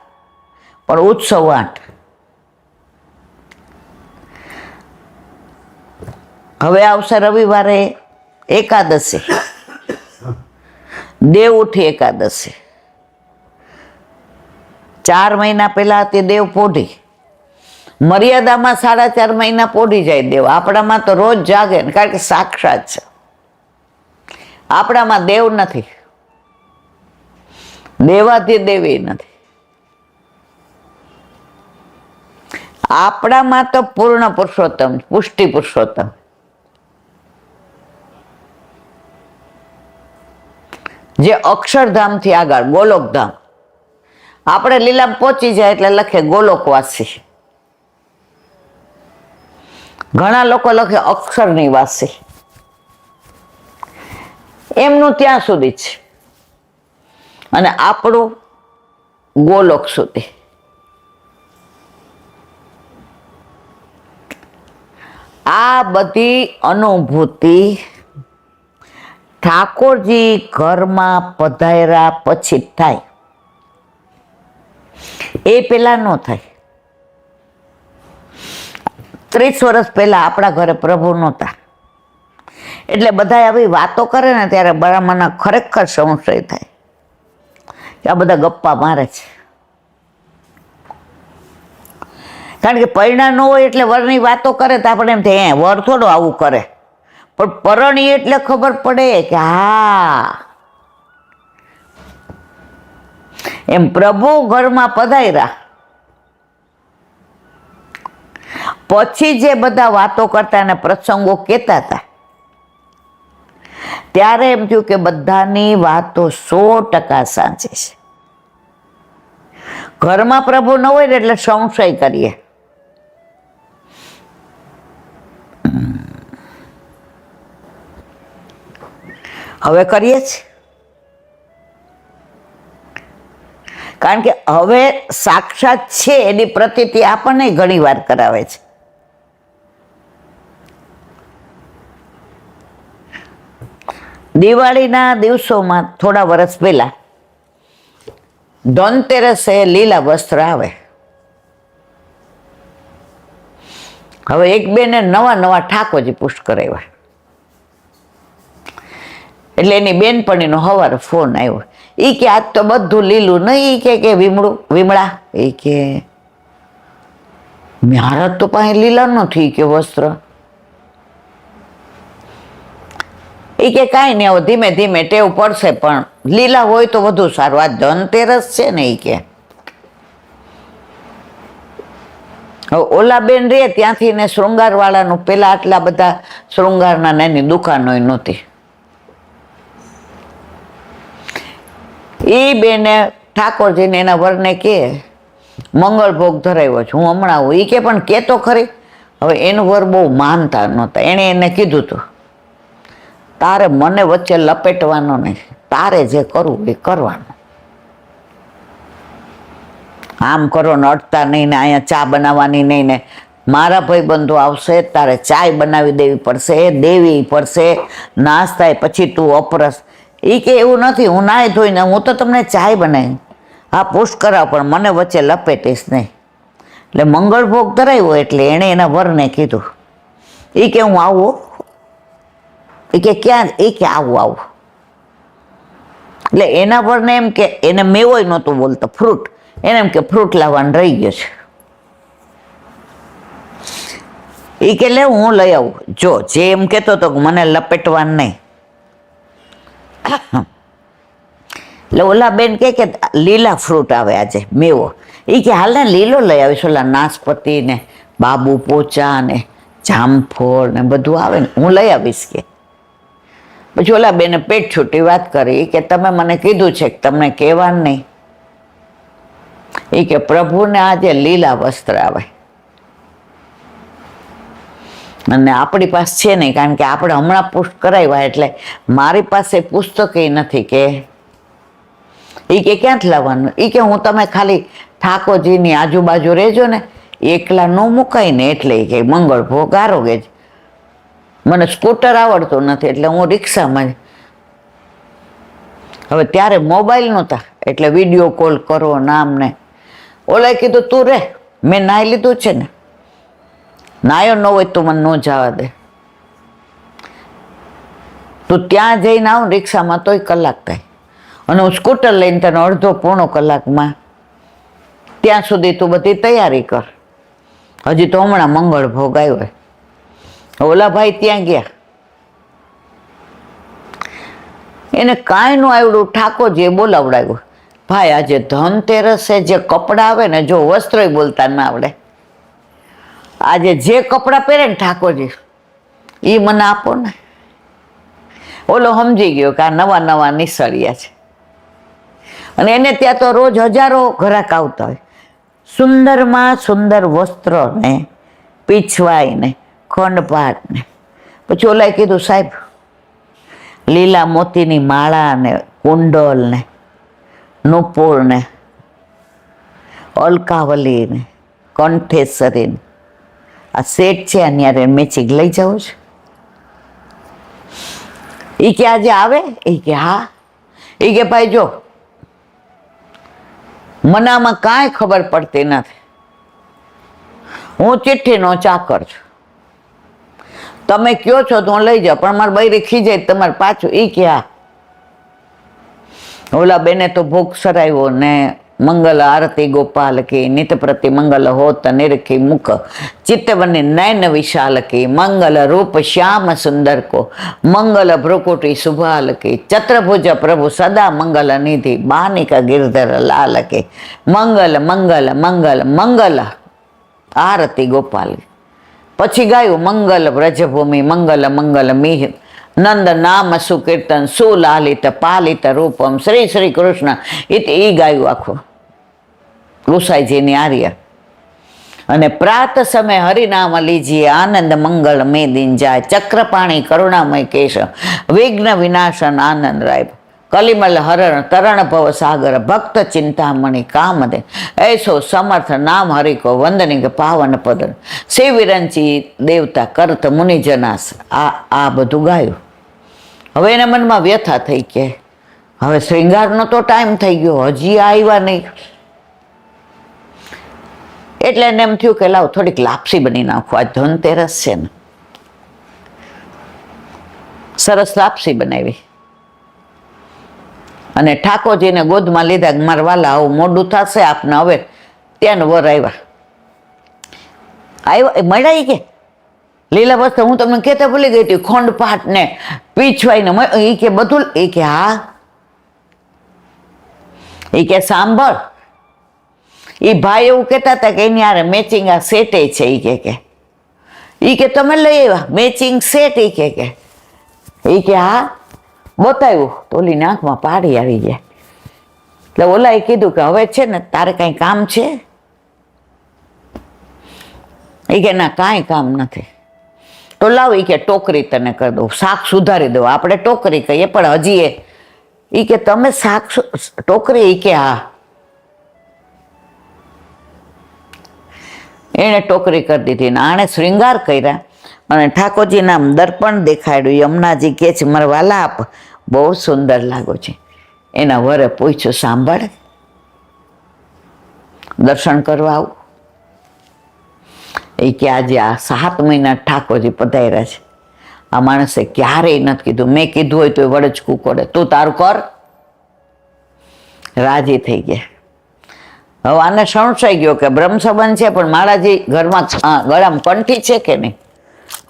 પણ ઉત્સવ 8. હવે આવશે રવિવારે એકાદશી, દેવઉઠી એકાદશી. 4 મહિના પહેલા તે દેવ પોઢી. મર્યાદામાં 4.5 મહિના પોઢી જાય દેવ. આપણામાં તો રોજ જાગે ને, કારણ કે સાક્ષાત છે. આપણામાં દેવ નથી, દેવાધિદેવી નથી. આપણામાં તો પૂર્ણ પુરુષોત્તમ, પુષ્ટિ પુરુષોત્તમ. જે અક્ષરધામથી આગળ ગોલોકધામ. આપણે લીલામાં પહોંચી જાય એટલે લખે ગોલોકવાસી. ઘણા લોકો લખે અક્ષર નિવાસી, એમનું ત્યાં સુધી છે, અને આપણું ગોલોક સુધી. આ બધી અનુભૂતિ ઠાકોરજી ઘરમાં પધાર્યા પછી થાય, એ પેલા ન થાય. 30 વર્ષ પહેલા આપણા ઘરે પ્રભુ નહોતા, એટલે બધા આવી વાતો કરે ને ત્યારે બરામાંના ખરેખર સંશય થાય કે આ બધા ગપ્પા મારે છે. કારણ કે પરિણા ન હોય એટલે વરની વાતો કરે તો આપણે એમ થાય વર થોડો આવું કરે, પણ પરણી એટલે ખબર પડે કે હા, એમ પ્રભુ ઘરમાં પધાર્યા પછી જે બધા વાતો કરતા અને પ્રસંગો કહેતા હતા, ત્યારે એમ થયું કે બધાની વાતો 100% સાચી છે. ઘરમાં પ્રભુ ન હોય ને એટલે સંશય કરીએ. હવે કરીએ છીએ, કારણ કે હવે સાક્ષાત છે એની પ્રતીતિ આપણને ઘણી વાર કરાવે છે. દિવાળીના દિવસોમાં થોડા વર્ષ પહેલા ધનતેરસે લીલા વસ્ત્ર આવે. હવે એક બેને નવા ઠાકોરજી પુષ્ટ કરાવ્યા, એટલે એની બેનપણીનો સવારે ફોન આવ્યો. એ કે આજ તો બધું લીલું નહીં, કે વિમળા, એ કે મારા તો પાસે લીલા નથી કે વસ્ત્ર. એ કે કાંઈ નહીં, હવે ધીમે ધીમે ટેવ પડશે, પણ લીલા હોય તો વધુ સારું. આ ધનતેરસ છે ને, એ કે ઓલા બેન રે ત્યાંથી ને શૃંગારવાળાનું પેલા આટલા બધા શૃંગારના એની દુકાનો નહોતી. એ બેને ઠાકોરજીને એના વરને કે મંગળ ભોગ ધરાવ્યો છે, હું હમણાં આવું. એ કે પણ કેતો ખરી. હવે એનું વર બહુ માનતા નહોતા. એણે એને કીધું હતું, તારે મને વચ્ચે લપેટવાનો નહીં, તારે જે કરવું એ કરવાનું. આમ કરો ને અટતા નહીં ને, અહીંયા ચા બનાવવાની નહીં ને, મારા ભાઈબંધો આવશે તારે ચાય બનાવી દેવી પડશે, નાસ્તા પછી તું અપરસ. એ કે એવું નથી, હું નાહી ધોઈને હું તો તમને ચાય બનાવી, હા પુષ્ટ કરાવ, પણ મને વચ્ચે લપેટીશ નહીં. એટલે મંગળ ભોગ ધરાવ્યો એટલે એણે એના વરને કીધું. એ કે હું આવું. એ કે ક્યાં? એ કે આવું. એટલે એના વરને એમ કે એને મેવોય નહોતું બોલતો, ફ્રૂટ. એને એમ કે ફ્રૂટ લાવવાનું રહી ગયો છે. એ કે લે હું લઈ આવું. જો જે એમ કહેતો હતો કે મને લપેટવાનું નહીં. એટલે ઓલા બેન કે લીલા ફ્રૂટ આવે આજે મેવો. એ કે હાલ ને લીલો લઈ આવીશ, ઓલા નાશપતિ ને બાબુ પોચા ને જામફળ ને બધું આવે ને, હું લઈ આવીશ કે. પછી ઓલા બેને પેટ છૂટી વાત કરી કે તમે મને કીધું છે કે તમને કહેવાનું નહીં. એ કે પ્રભુને આજે લીલા વસ્ત્ર આવે, અને આપણી પાસે છે નહીં, કારણ કે આપણે હમણાં પુષ્ટ કરાવ્યા, એટલે મારી પાસે પુસ્તક નથી. કે એ કે ક્યાંથી લાવવાનું? એ કે હું તમે ખાલી ઠાકોરજીની આજુબાજુ રહેજો ને, એકલા ન મુકાય ને, એટલે એ કે મંગળ ભોગ આરોગે જ. મને સ્કૂટર આવડતું નથી એટલે હું રિક્ષામાં જ. હવે ત્યારે મોબાઈલ નહોતા, એટલે વિડીયો કોલ કરો નામ ને. ઓલાએ કીધું તું રે, મેં નાહી લીધું છે ને, નાયો ન હોય તો મને ન જવા દે, તું ત્યાં જઈને આવ રિક્ષામાં તોય કલાક થાય, અને હું સ્કૂટર લઈને તને અડધો પોણો કલાકમાં, ત્યાં સુધી તું બધી તૈયારી કર. હજી તો હમણાં મંગળ ભોગ આવ્યો. ઓલા ભાઈ ત્યાં ગયા, એને કાંઈ નું આવડું, ઠાકોરજીએ બોલાવડાવ્યું. ભાઈ આજે ધનતેરસે જે કપડાં આવે ને, જો વસ્ત્ર બોલતા ના આવડે, આજે જે કપડાં પહેરે ને ઠાકોરજી, એ મને આપો ને. ઓલો સમજી ગયો કે આ નવા નિસળિયા છે, અને એને ત્યાં તો રોજ હજારો ઘરાક આવતા હોય. સુંદરમાં સુંદર વસ્ત્ર ને પીછવાય ને ખંડપાટ ને. પછી ઓલાએ કીધું સાહેબ લીલા મોતીની માળા ને કુંડલ ને નુપુર ને અલકાવલી ને કંઠેશ્વરી ને આ સેટ છે અને મેચિંગ લઈ જવું છે. એ કે આજે આવે? એ કે હા. એ કે ભાઈ જો મને આમાં કાંઈ ખબર પડતી નથી, હું ચિઠ્ઠીનો ચાકર છું, તમે કયો છો તો હું લઈ જાઉં, પણ મારે બૈરી ખીજાય તમારે પાછું. એ કે હા. ઓલા બેને તો ભોગ સરાવ્યો ને મંગલ આરતી ગોપાલ કી નિત પ્રતિ મંગલ હોત નિરખી મુખ ચિત્તવની નયન વિશાલ કી મંગલ રૂપ શ્યામ સુંદર કો મંગલ ભ્રુકુટી સુભાલ કી ચત્રભુજ પ્રભુ સદા મંગલ નિધિ બાનિકા ગિરધર લાલ કી મંગલ મંગલ મંગલ મંગલ આરતી ગોપાલ. પછી ગાયું મંગલ વ્રજભૂમિ મંગલ મંગલ મિહિર નંદ નામ સુકીર્તન સુલાલિત પાલિત રૂપમ શ્રી શ્રી કૃષ્ણ. એ ગાયું આખું ગુસાઈજીની આર્ય. અને પ્રાત સમય હરિનામ લીજીએ આનંદ મંગળ મેં દિન જાય ચક્રપાણી કરુણામય કેશ વિઘ્ન વિનાશન આનંદ રાય કલિમલ હરણ તરણ ભવ સાગર ભક્ત ચિંતામણી કામદે ऐसो समर्थ नाम हरि को वंदनिक पावन पद से विरंची देवता करत मुनिजनास. આ બધું ગાયું. હવે એના મનમાં વ્યથા થઈ કે હવે શ્રૃંગારનો તો ટાઈમ થઈ ગયો, હજી આવ્યા નહીં. એટલે એને એમ થયું કે લાવ થોડીક લાપસી બની નાખું, આ ધનતેરસ છે ને. સરસ લાપસી બનાવી અને ઠાકોરજીને ગોદમાં લીધા. મારા વાલા આવું મોડું થશે આપને, હવે ત્યાં વર આવ્યા મળ્યા કે લીલા વસ્તુ હું તમને કહેતા ભૂલી ગઈ હતી, ખંડપાટ ને પીછવાઈને એ કે બધું. એ કે હા. એ કે સાંભળ, એ ભાઈ એવું કહેતા હતા કે એની યાર મેચિંગ આ સેટે છે. એ કે તમે લઈ આવ્યા મેચિંગ સેટ? એ કે હા. બતાવ્યું તો ઓલી આંખમાં પાડી આવી ગયા. એટલે ઓલાએ કીધું કે હવે છે ને તારે કાંઈ કામ છે? એ કે ના કાંઈ કામ નથી. તો લાવ એ કે ટોકરી તને કરી દઉં, શાક સુધારી દઉં. આપણે ટોકરી કહીએ પણ હજી એ કે તમે શાક ટોકરી? એ કે હા. એણે ટોકરી કરી દીધી ને આણે શ્રૃંગાર કર્યા અને ઠાકોરજીના દર્પણ દેખાડ્યું. યમુનાજી કહે છે મારા વાલા આપ બહુ સુંદર લાગો છે. એના વરે પૂછ્યું સાંભળ દર્શન કરવા આવું? એ કે આજે આ 7 મહિના ઠાકોરજી પધાર્યા છે, આ માણસે ક્યારેય નથી કીધું. મેં કીધું હોય તો એ વડચકું પડે, તું તારું કર. રાજી થઈ ગયા. હવે આને સંશય ગયો કે બ્રહ્મ સંબંધ છે પણ મારાજી ઘરમાં ગળામાં કંઠી છે કે નહીં.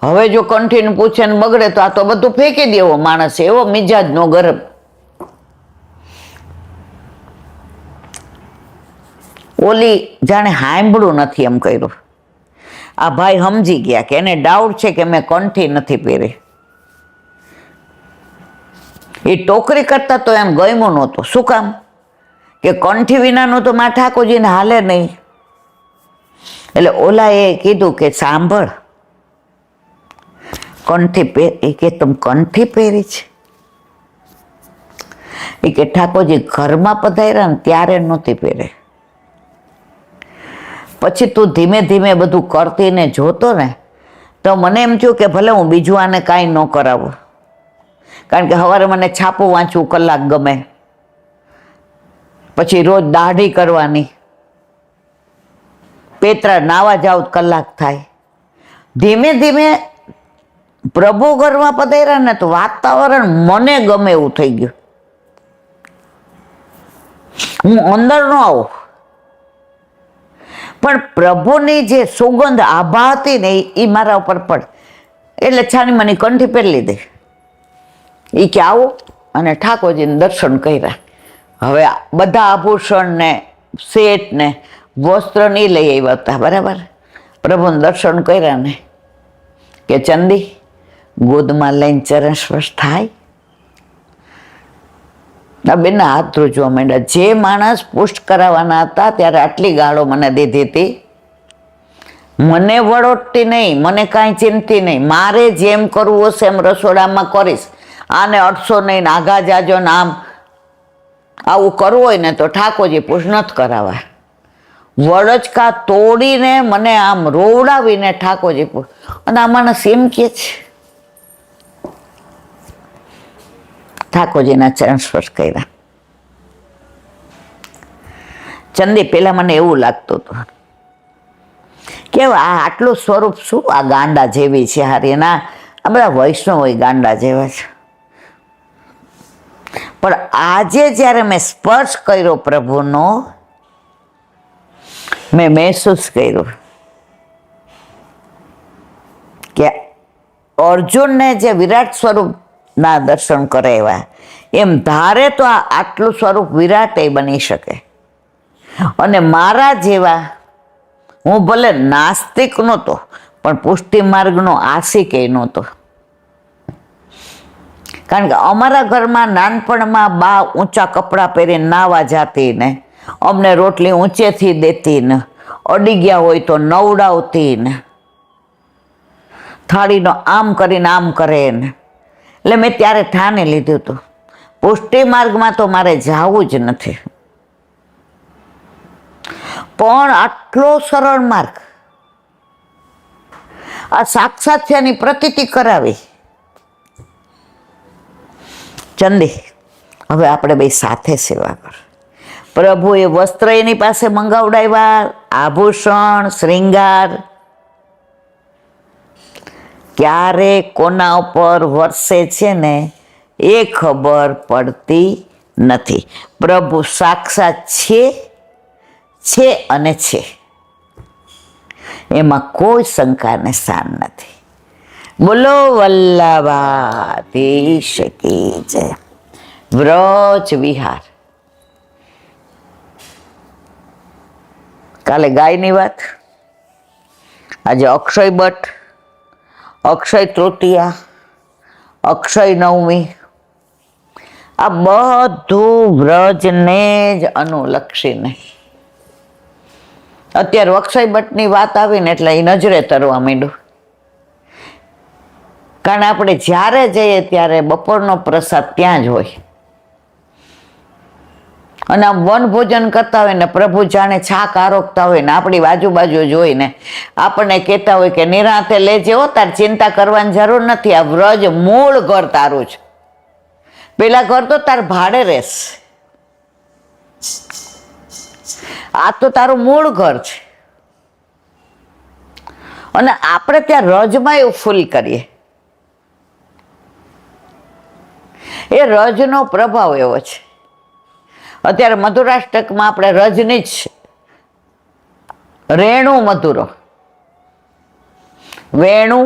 હવે જો કંઠીને પૂછે ને બગડે તો આ તો બધું ફેંકી દેવો માણસ, એવો મિજાજ નો ગરમ. ઓલી જાણે હાંભળું નથી એમ કર્યું. આ ભાઈ સમજી ગયા કે એને ડાઉટ છે કે મેં કંઠી નથી પહેરી. એ ટોકરી કરતા તો એમ ગમ્યું નહોતું. શું કામ? કે કંઠી વિનાનું તો માં ઠાકોરજીને હાલે નહીં. એટલે ઓલાએ કીધું કે સાંભળ કંઠી પહેર. એ કે તમે કંઠી પહેરી છે? એ કે ઠાકોરજી ઘરમાં પધાર્યા ને ત્યારે નહોતી પહેરે. પછી તું ધીમે ધીમે બધું કરતી ને જોતો ને તો મને એમ થયું કે ભલે હું બીજું આને કાંઈ ન કરાવું, કારણ કે સવારે મને છાપું વાંચવું કલાક ગમે, પછી રોજ દાઢી કરવાની, પેતરા નાવા જાવ કલાક થાય. ધીમે ધીમે પ્રભુ ઘરમાં પધાર્યા ને તો વાતાવરણ મને ગમે એવું થઈ ગયું. હું અંદર ન આવું પણ પ્રભુની જે સુગંધ આભા હતી ને એ મારા ઉપર પડે. એટલે છાની માની કંઠી પહેરી લીધી. એ કે આવો અને ઠાકોરજીને દર્શન કર્યા. હવે બધા આભૂષણ ને સેટ ને વસ્ત્ર નહીં લઈ આવ્યા હતા, બરાબર. પ્રભુને દર્શન કર્યા ને કે ચંદી ગોદમાં લઈને ચરણ સ્પર્શ થાય. બેના હાથ ધ્રુજવા માંડ્યા. જે માણસ પુષ્ટ કરાવવાના હતા ત્યારે આટલી ગાળો મને દીધી હતી મને વળોટતી નહીં, મને કાંઈ ચિંતી નહીં, મારે જેમ કરવું હશે એમ રસોડામાં કરીશ. આને અડશો નહીં, આગા જાજો ને આમ આવું કરવું હોય ને તો ઠાકોરજી પૂછ નથી કરાવવા. વડચકા તોડીને મને આમ રોવડાવીને ઠાકોરજી પૂછ. અને આ માણસ એમ કે છે. ઠાકોરજીના ચરણ સ્પર્શ કર્યા. ચંદી પેલા મને એવું લાગતું હતું કે આ આટલું સ્વરૂપ શું આ ગાંડા જેવી છે. હારી ના આ બધા વૈષ્ણવ હોય ગાંડા જેવા છે. પણ આજે જ્યારે મેં સ્પર્શ કર્યો પ્રભુનો, મેં મહેસૂસ કર્યું કે અર્જુનને જે વિરાટ સ્વરૂપના દર્શન કરાવ્યા એમ ધારે તો આ આટલું સ્વરૂપ વિરાટ એ બની શકે. અને મારા જેવા, હું ભલે નાસ્તિક નહોતો પણ પુષ્ટિ માર્ગનો આશિક એ નહોતો. કારણ કે અમારા ઘરમાં નાનપણમાં બા ઊંચા કપડાં પહેરીને નાવા જાતી ને અમને રોટલી ઊંચેથી દેતી ને અડી ગયા હોય તો નવડાવતી ને થાળીનો આમ કરીને આમ કરે ને. એટલે મેં ત્યારે ઠાને લીધું હતું પુષ્ટિ માર્ગમાં તો મારે જવું જ નથી. પણ આટલો સરળ માર્ગ, આ સાક્ષાત થયાની પ્રતીતિ કરાવી. ચંદી, હવે આપણે બે સાથે સેવા કર. પ્રભુએ વસ્ત્ર એની પાસે મંગાવડાવ્યા, આભૂષણ, શ્રૃંગાર. ક્યારે કોના ઉપર વરસે છે ને એ ખબર પડતી નથી. પ્રભુ સાક્ષાત છે અને છે, એમાં કોઈ શંકા ને સ્થાન નથી. બોલો વલ્લભાધીશ કી જય. વ્રજ વિહાર. કાલે ગાયની વાત, આજે અક્ષય બટ, અક્ષય તૃતીયા, અક્ષય નવમી, આ બધું વ્રજને જ અનુલક્ષીને. અત્યારે અક્ષય બટની વાત આવીને એટલે એ નજરે તરવા માંડ્યું. કારણ આપણે જ્યારે જઈએ ત્યારે બપોરનો પ્રસાદ ત્યાં જ હોય. અને આમ વનભોજન કરતા હોય ને પ્રભુ જાણે છાક આરોગતા હોય ને આપણી બાજુ જોઈને આપણને કહેતા હોય કે નિરાંતે લેજે હો, તાર ચિંતા કરવાની જરૂર નથી. આ વ્રજ મૂળ ઘર તારું છે, પેલા ઘર તો તાર ભાડે રહેશે. આ તો તારું મૂળ ઘર છે. અને આપણે ત્યાં રજમાં એવું ફૂલ કરીએ. એ રજનો પ્રભાવ એવો છે. અત્યારે મધુરાષ્ટકમાં આપણે રજની જ રેણુ મધુરો, વેણુ,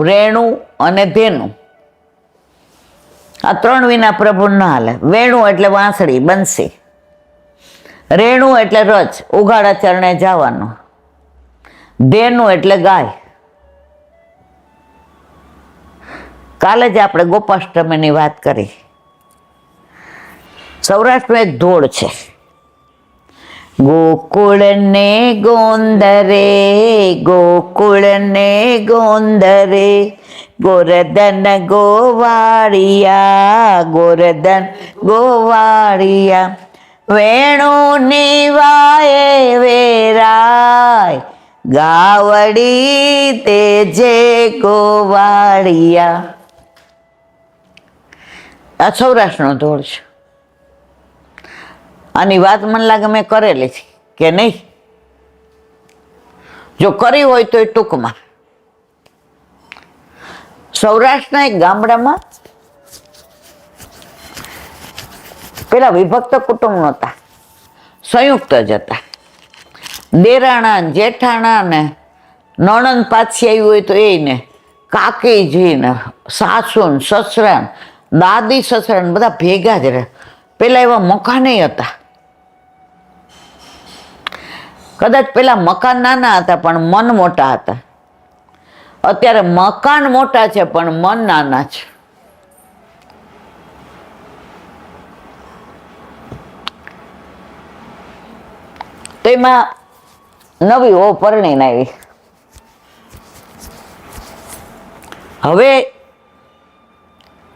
રેણુ અને ધેનુ, આ ત્રણ વિના પ્રભુ ના હાલે. વેણુ એટલે વાંસળી બંસી, રેણુ એટલે રજ ઉઘાડા ચરણે જવાનું, ધેનુ એટલે ગાય. કાલે જ આપણે ગોપાષ્ટમીની વાત કરી. સૌરાષ્ટ્રમાં એક ધોળ છે, ગોકુળ ને ગોંદરે, ગોકુળ ને ગોંદરે, ગોરધન ગોવાળિયા, ગોરધન ગોવાળિયા, વેણુ નિવાય વેરાય, ગાવડી તેજે ગોવાળિયા. આ સૌરાષ્ટ્રનો ધોળ છે. આની વાત મને લાગે મેં કરેલી છે કે નહીં? જો કરી હોય તો એ ટૂંકમાં. સૌરાષ્ટ્રના એક ગામડામાં પેલા વિભક્ત કુટુંબ નહોતા, સંયુક્ત જ હતા. દેરાણા ને જેઠાણા ને નણંદ પાછી આવી હોય તો એને કાકીજી ને સાસુ ને સસરા, દાદી સસરા ને બધા ભેગા જ રહે. પેલા એવા મકાને હતા. કદાચ પેલા મકાન નાના હતા પણ મન મોટા હતા. અત્યારે મકાન મોટા છે પણ મન નાના છે. તેમાં નવી ઓ પરણીને આવી. હવે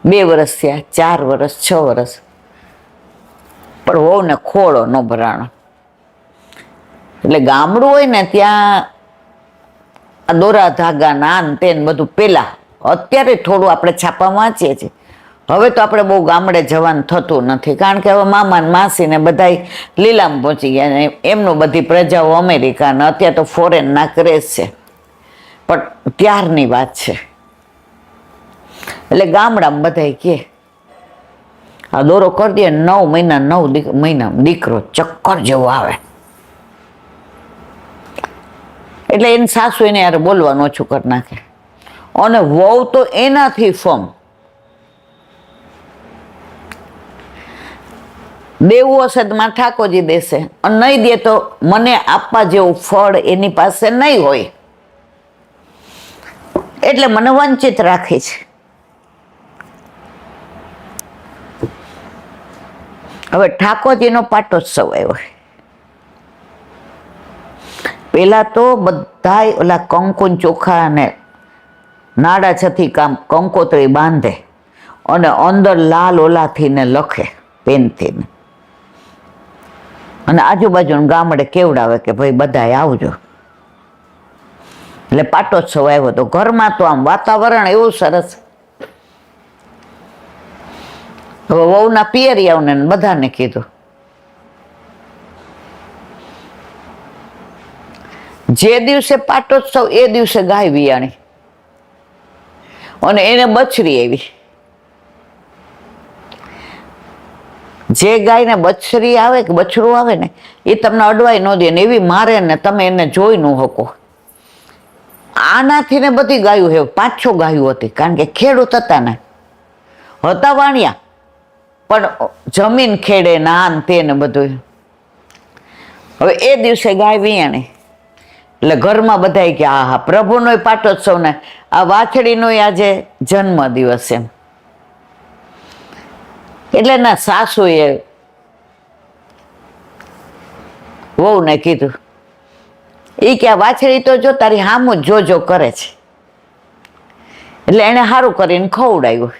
2 વર્ષ થયા, 4 વર્ષ, 6 વર્ષ, પણ વહુને ખોળો ન ભરાણો. એટલે ગામડું હોય ને ત્યાં આ દોરા ધાગા નાન તેન બધું પેલા, અત્યારે થોડું આપણે છાપા વાંચીએ છીએ. હવે તો આપણે બહુ ગામડે જવાનું થતું નથી, કારણ કે હવે મામા ને માસી ને બધા લીલામાં પહોંચી ગયા ને એમનું બધી પ્રજાઓ અમેરિકા ને અત્યારે તો ફોરેન ના ક્રેઝ છે. પણ ત્યારની વાત છે. એટલે ગામડામાં બધા કે આ દોરો કરી દે, 9 મહિના 9 મહિના દીકરો ચક્કર જેવો આવે. એટલે એની સાસુ એને યાર બોલવાનું ઓછું કરી નાખે, અને વહુ તો એનાથી ફોર્મ. દેવું હશે તો માં ઠાકોરજી દેશે, અને નહીં દે તો મને આપવા જેવું ફળ એની પાસે નહીં હોય, એટલે મને વંચિત રાખી છે. હવે ઠાકોરજીનો પાટોત્સવ આવ્યો. પેલા તો બધા ઓલા કંકુ ચોખા અને નાડા છથી કામ કંકોત્રી બાંધે અને અંદર લાલ ઓલાથી ને લખે પેનથી ને, અને આજુબાજુ ગામડે કેવડાવે કે ભાઈ બધાય આવજો. એટલે પાટોત્સવ આવ્યો તો ઘરમાં તો આમ વાતાવરણ એવું સરસ. હવે વહુના પિયરિયાઓને બધાને કીધું, જે દિવસે પાટોત્સવ એ દિવસે ગાય વિયાણી અને એને બછરી આવી. જે ગાયને બછરી આવે કે બછરું આવે ને એ તમને અડવાઈ ન દે ને એવી મારે ને તમે એને જોઈ ન શકો. આનાથી ને બધી ગાયું હે 5-6 ગાયું હતી, કારણ કે ખેડૂત હતા ને, હતા વાણિયા પણ જમીન ખેડે નાન તે ને બધું. હવે એ દિવસે ગાય વિયાણી એટલે ઘરમાં બધા કે આ હા પ્રભુનો પાટોત્સવ ને આ વાછડીનો આજે જન્મ દિવસ એમ. એટલે ના સાસુએ વહુને કીધું, એ કે આ વાછડી તો જો તારી હામું જોજો કરે છે. એટલે એને સારું કરીને ખવડાવ્યું.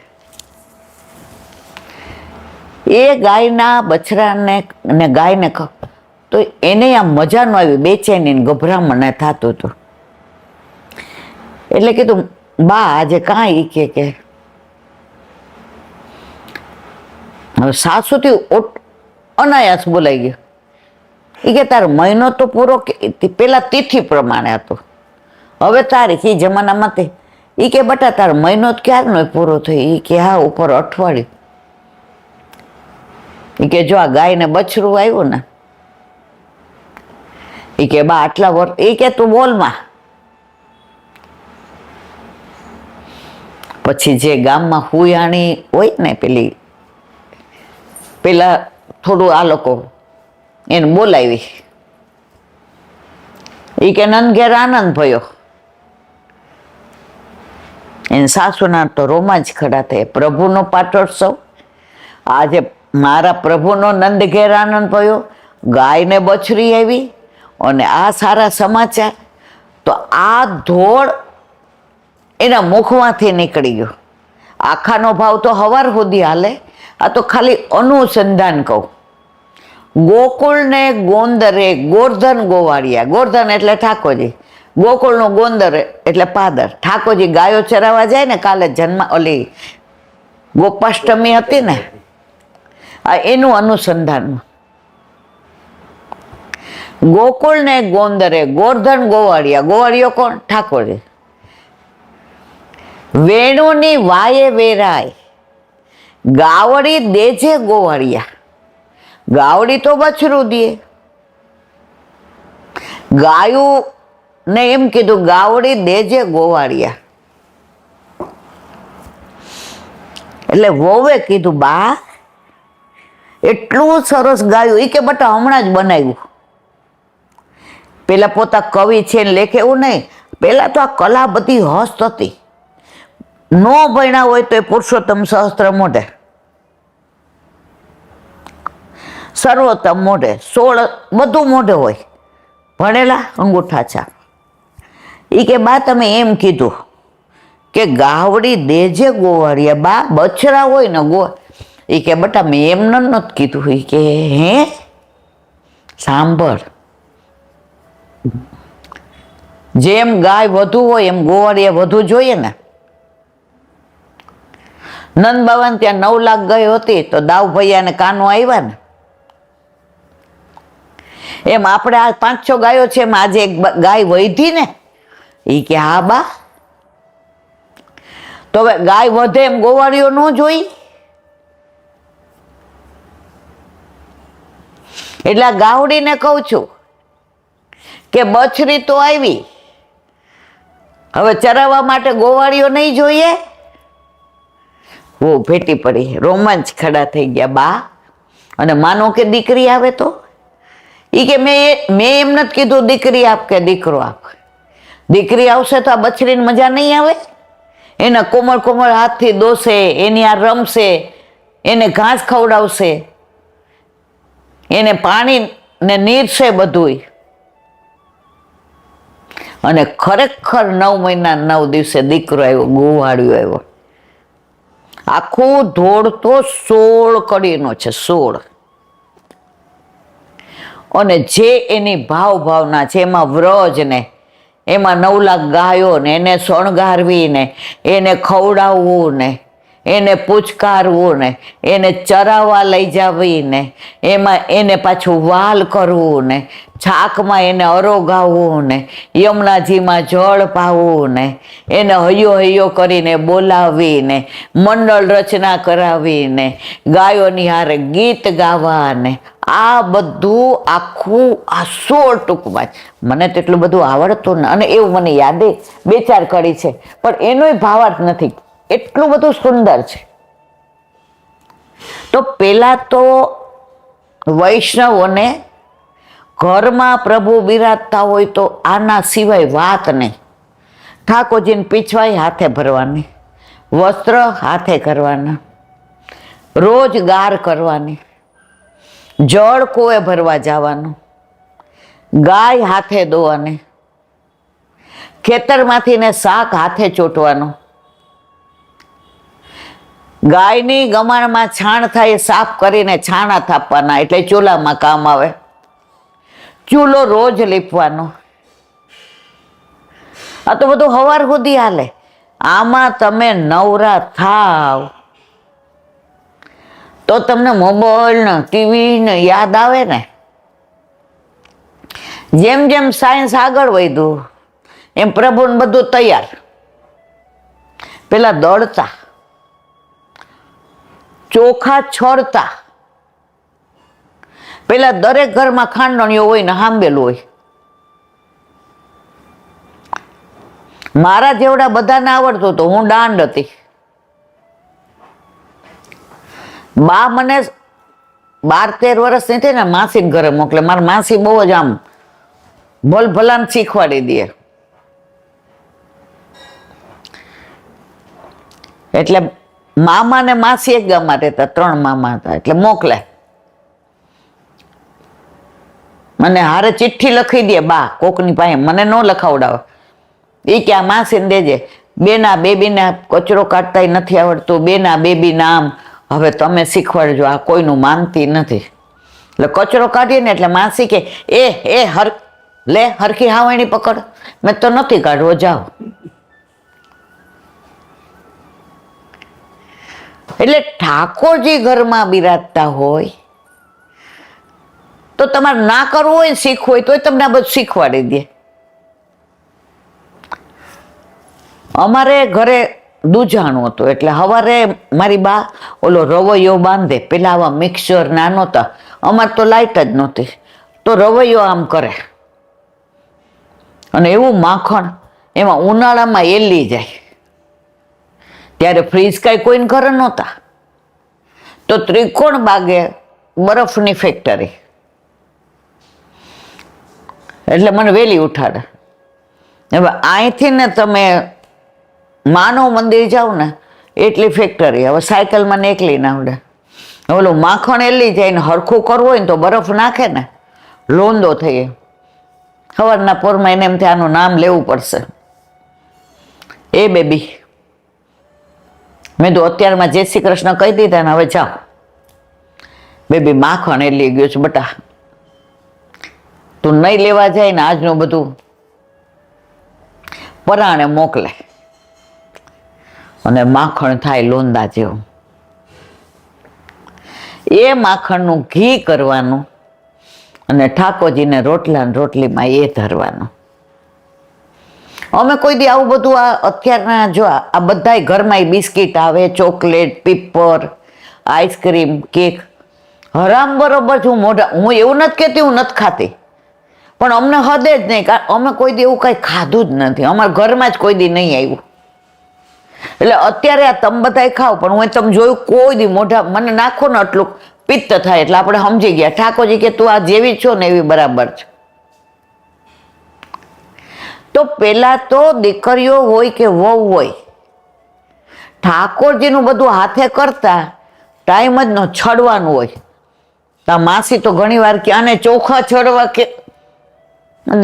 એ ગાયના બછરાને ને ગાયને તો એને આમ મજા ન આવી, બેચેની ગભરામણ થતું હતું. એટલે કીધું બા આજે કાંઈ કે હવે સાસુથી અનાયાસ બોલાઈ ગયો. એ કે તારો મહિનો તો પૂરો, પેલા તિથિ પ્રમાણે હતો, હવે તારીખ એ જમાનામાં તે. એ કે બટા તારો મહિનો જ ક્યારનો પૂરો થયો. એ કે હા ઉપર અઠવાડિયું. એ કે જો આ ગાયને બછરું આવ્યું ને, એ કે બા આટલા વર્ષ, એ કે તું બોલમાં. પછી જે ગામમાં હુયાણી હોય ને પેલા થોડું આ લોકો એને બોલાવી. એ કે નંદ ઘેર આનંદ ભયો. એને સાસુના તો રોમાંચ ખડા થયા. પ્રભુનો પાટોત્સવ, આજે મારા પ્રભુનો નંદ ઘેર આનંદ ભયો, ગાયને બછરી આવી અને આ સારા સમાચાર. તો આ ધોળ એના મુખમાંથી નીકળી ગયો. આખાનો ભાવ તો હવાર સુધી હાલે, આ તો ખાલી અનુસંધાન કહું. ગોકુળને ગોંદરે ગોરધન ગોવાળિયા, ગોરધન એટલે ઠાકોરજી, ગોકુળનું ગોંદર એટલે પાદર. ઠાકોરજી ગાયો ચરાવવા જાય ને, કાલે ઓલી ગોપાષ્ટમી હતી ને, આ એનું અનુસંધાન. ગોકુળને ગોંદરે ગોરધન ગોવાળિયા, ગોવાળિયો કોણ? ઠાકોરજી. વેણુની વાયે વેરાય ગાવડી દેજે ગોવાળિયા. ગાવડી તો બછરું દે. ગાયું ને એમ કીધું ગાવડી દેજે ગોવાળિયા. એટલે વોવે કીધું બા એટલું સરસ ગાયું. એ કે બટા હમણાં જ બનાવ્યું. પેલા પોતા કવિ છે ને લેખે એવું નહીં. પેલા તો આ કલા બધી હસ્ત હતી. નો ભણ્યા હોય તો એ પુરુષોત્તમ સહસ્ત્ર મોઢે, સર્વોત્તમ મોઢે, 16 બધું મોઢે હોય. ભણેલા અંગૂઠા છાપ. એ કે બા તમે એમ કીધું કે ગાવડી દેજે ગોવાળિયા બા, બછડા હોય ને એ કે બટા મેં એમ નહોતું કીધું. એ કે હે સાંભળ, જેમ ગાય વધુ હોય એમ ગોવાળિયા વધુ જોઈએ ને. નંદ બાબાને ત્યાં 9 લાખ ગાય હતી તો દાવ ભૈયા ને કાનો આવ્યા ને, એમ આપણે આ 5-6 ગાયો છે, એમ આજે એક ગાય વધી ને. એ કે હા બા, તો હવે ગાય વધે એમ ગોવાળીઓ ન જોઈ. એટલે ગાવડીને કહું છું કે બછરી તો આવી, હવે ચરાવવા માટે ગોવાળીઓ નહીં જોઈએ. હું ભેટી પડી, રોમાંચ ખડા થઈ ગયા બા. અને માનો કે દીકરી આવે તો એ કે મેં એમ નથી કીધું દીકરી આપ કે દીકરો આપ. દીકરી આવશે તો આ બછરીને મજા નહીં આવે. એના કોમળ કોમળ હાથથી દોશે, એની આ રમશે, એને ઘાસ ખવડાવશે, એને પાણી ને નીરશે બધુંય. અને ખરેખર 9 મહિના 9 દિવસે દીકરો આવ્યો, ગોવાળિયો આવ્યો. આખું ધોળ તો 16 કડીનો છે, 16. અને જે એની ભાવના છે એમાં વ્રજ ને, એમાં 9 લાખ ગાયો ને, એને શણગારવી ને, એને ખવડાવવું ને, એને પૂચકારવું ને, એને ચરાવવા લઈ જવી ને, એમાં એને પાછું વાલ કરવું ને, છાકમાં એને અરોગાવવું ને, યમુનાજીમાં જળ પાવું ને, એને હૈયો હૈયો કરીને બોલાવી ને, મંડળ રચના કરાવી ને, ગાયોની હારે ગીત ગાવા ને, આ બધું આખું આ 16 ટૂંકમાં. મને તો એટલું બધું આવડતું ને, અને એવું મને યાદે 2-4 કડી છે, પણ એનોય ભાવાર્થ નથી. એટલું બધું સુંદર છે. તો પેલા તો વૈષ્ણવોને ઘરમાં પ્રભુ બિરાજતા હોય તો આના સિવાય વાત નહીં. ઠાકોરજીને પીછવાઈ હાથે ભરવાની, વસ્ત્ર હાથે કરવાના, રોજ ગાર કરવાની, જળ કૂએ ભરવા જવાનું, ગાય હાથે દોવાની, ખેતરમાંથી ને શાક હાથે ચોટવાનું, ગાયની ગમાણમાં છાણ થાય સાફ કરીને છાણા થાપવાના, એટલે ચૂલામાં કામ આવે. ચૂલો રોજ લીપવાનો. આ તો બધું સવાર સુધી હાલે. આમાં તમે નવરા થાવ તો તમને મોબાઈલ ને ટીવી ને યાદ આવે ને. જેમ જેમ સાયન્સ આગળ વધ્યું એમ પ્રભુને બધું તૈયાર. પેલા દોડતા, ચોખા છોડતા, પેલા દરેક ઘરમાં ખાંડણીઓ હોય ને હાંબેલું હોય. મારા જેવડા બધાને આવડતું હતું. હું દાંડ હતી. બા મને 12-13 વર્ષની થઈ ને માસી ઘરે મોકલે. મારા માસી બહુ જ આમ ભલભલાને શીખવાડી દે. એટલે મામા ને માસી એક ગામમાં રહેતા, 3 મામા હતા, એટલે મોકલે. મને હારે ચિઠ્ઠી લખી દે બા કોકની પાસે, મને ન લખાવડાવે. એ કે આ માસીને દેજે, બેના બેબીને કચરો કાઢતા નથી આવડતું, બેના બેબી નામ હવે તમે શીખવાડજો, આ કોઈનું માનતી નથી. એટલે કચરો કાઢીએ ને એટલે માસી કે લે હરખી હાવણી પકડ. મેં તો નથી કાઢવો, જાઓ. એટલે ઠાકોરજી ઘરમાં બિરાજતા હોય તો તમારે ના કરવું હોય, શીખવું હોય તો તમને આ બધું શીખવાડી દે. અમારે ઘરે દૂજાણું હતું, એટલે સવારે મારી બા ઓલો રવૈયો બાંધે. પેલા આવા મિક્સર ના નહોતા, અમારે તો લાઈટ જ નહોતી, તો રવૈયો આમ કરે. અને એવું માખણ એમાં ઉનાળામાં એલી જાય. ત્યારે ફ્રીજ કાંઈ કોઈને ઘરે નહોતા, તો ત્રિકોણ બાગે બરફની ફેક્ટરી. એટલે મને વહેલી ઉઠાડે. હવે અહીંથી ને તમે માનવ મંદિર જાઓ ને એટલી ફેક્ટરી. હવે સાયકલમાં ને એકલી ના આવડે. ઓલું માખણ એલી જાય ને હરખું કરવું હોય ને તો બરફ નાખે ને લોંદો થઈ. સવારના પોરમાં એને એમ આનું નામ લેવું પડશે. એ બેબી મેં તો અત્યારમાં જય શ્રી કૃષ્ણ કહી દીધા ને હવે જાઓ. બેબી માખણ એટલે ગયો છે બટા, તું નહીં લેવા જાય ને આજનું બધું પરાણે મોકલે અને માખણ થાય લોંદા જેવું. એ માખણનું ઘી કરવાનું અને ઠાકોરજીને રોટલા ને રોટલીમાં એ ધરવાનું. અમે કોઈ દી આવું બધું આ અત્યારના જો આ બધાય ઘરમાં બિસ્કીટ આવે, ચોકલેટ, પીપર, આઈસ્ક્રીમ, કેક હરામ બરોબર છે. હું એવું નથી કહેતી હું નથી ખાતી, પણ અમને હદે જ નહીં. કારણ અમે કોઈ દી એવું કાંઈ ખાધું જ નથી, અમારા ઘરમાં જ કોઈ દી નહીં આવ્યું. એટલે અત્યારે આ તમે બધાય ખાવ, પણ હું તમે જોયું કોઈ દી મોઢા મને નાખો ને એટલું પિત્ત થાય. એટલે આપણે સમજી ગયા ઠાકોરજી કે તું આ જેવી છો ને એવી બરાબર છે. તો પેલા તો દીકરીઓ હોય કે વહુ હોય, ઠાકોરજીનું બધું હાથે કરતા ટાઈમ જ ન છડવાનું હોય. તા માસી તો ઘણી વાર કે આને ચોખા છડવા કે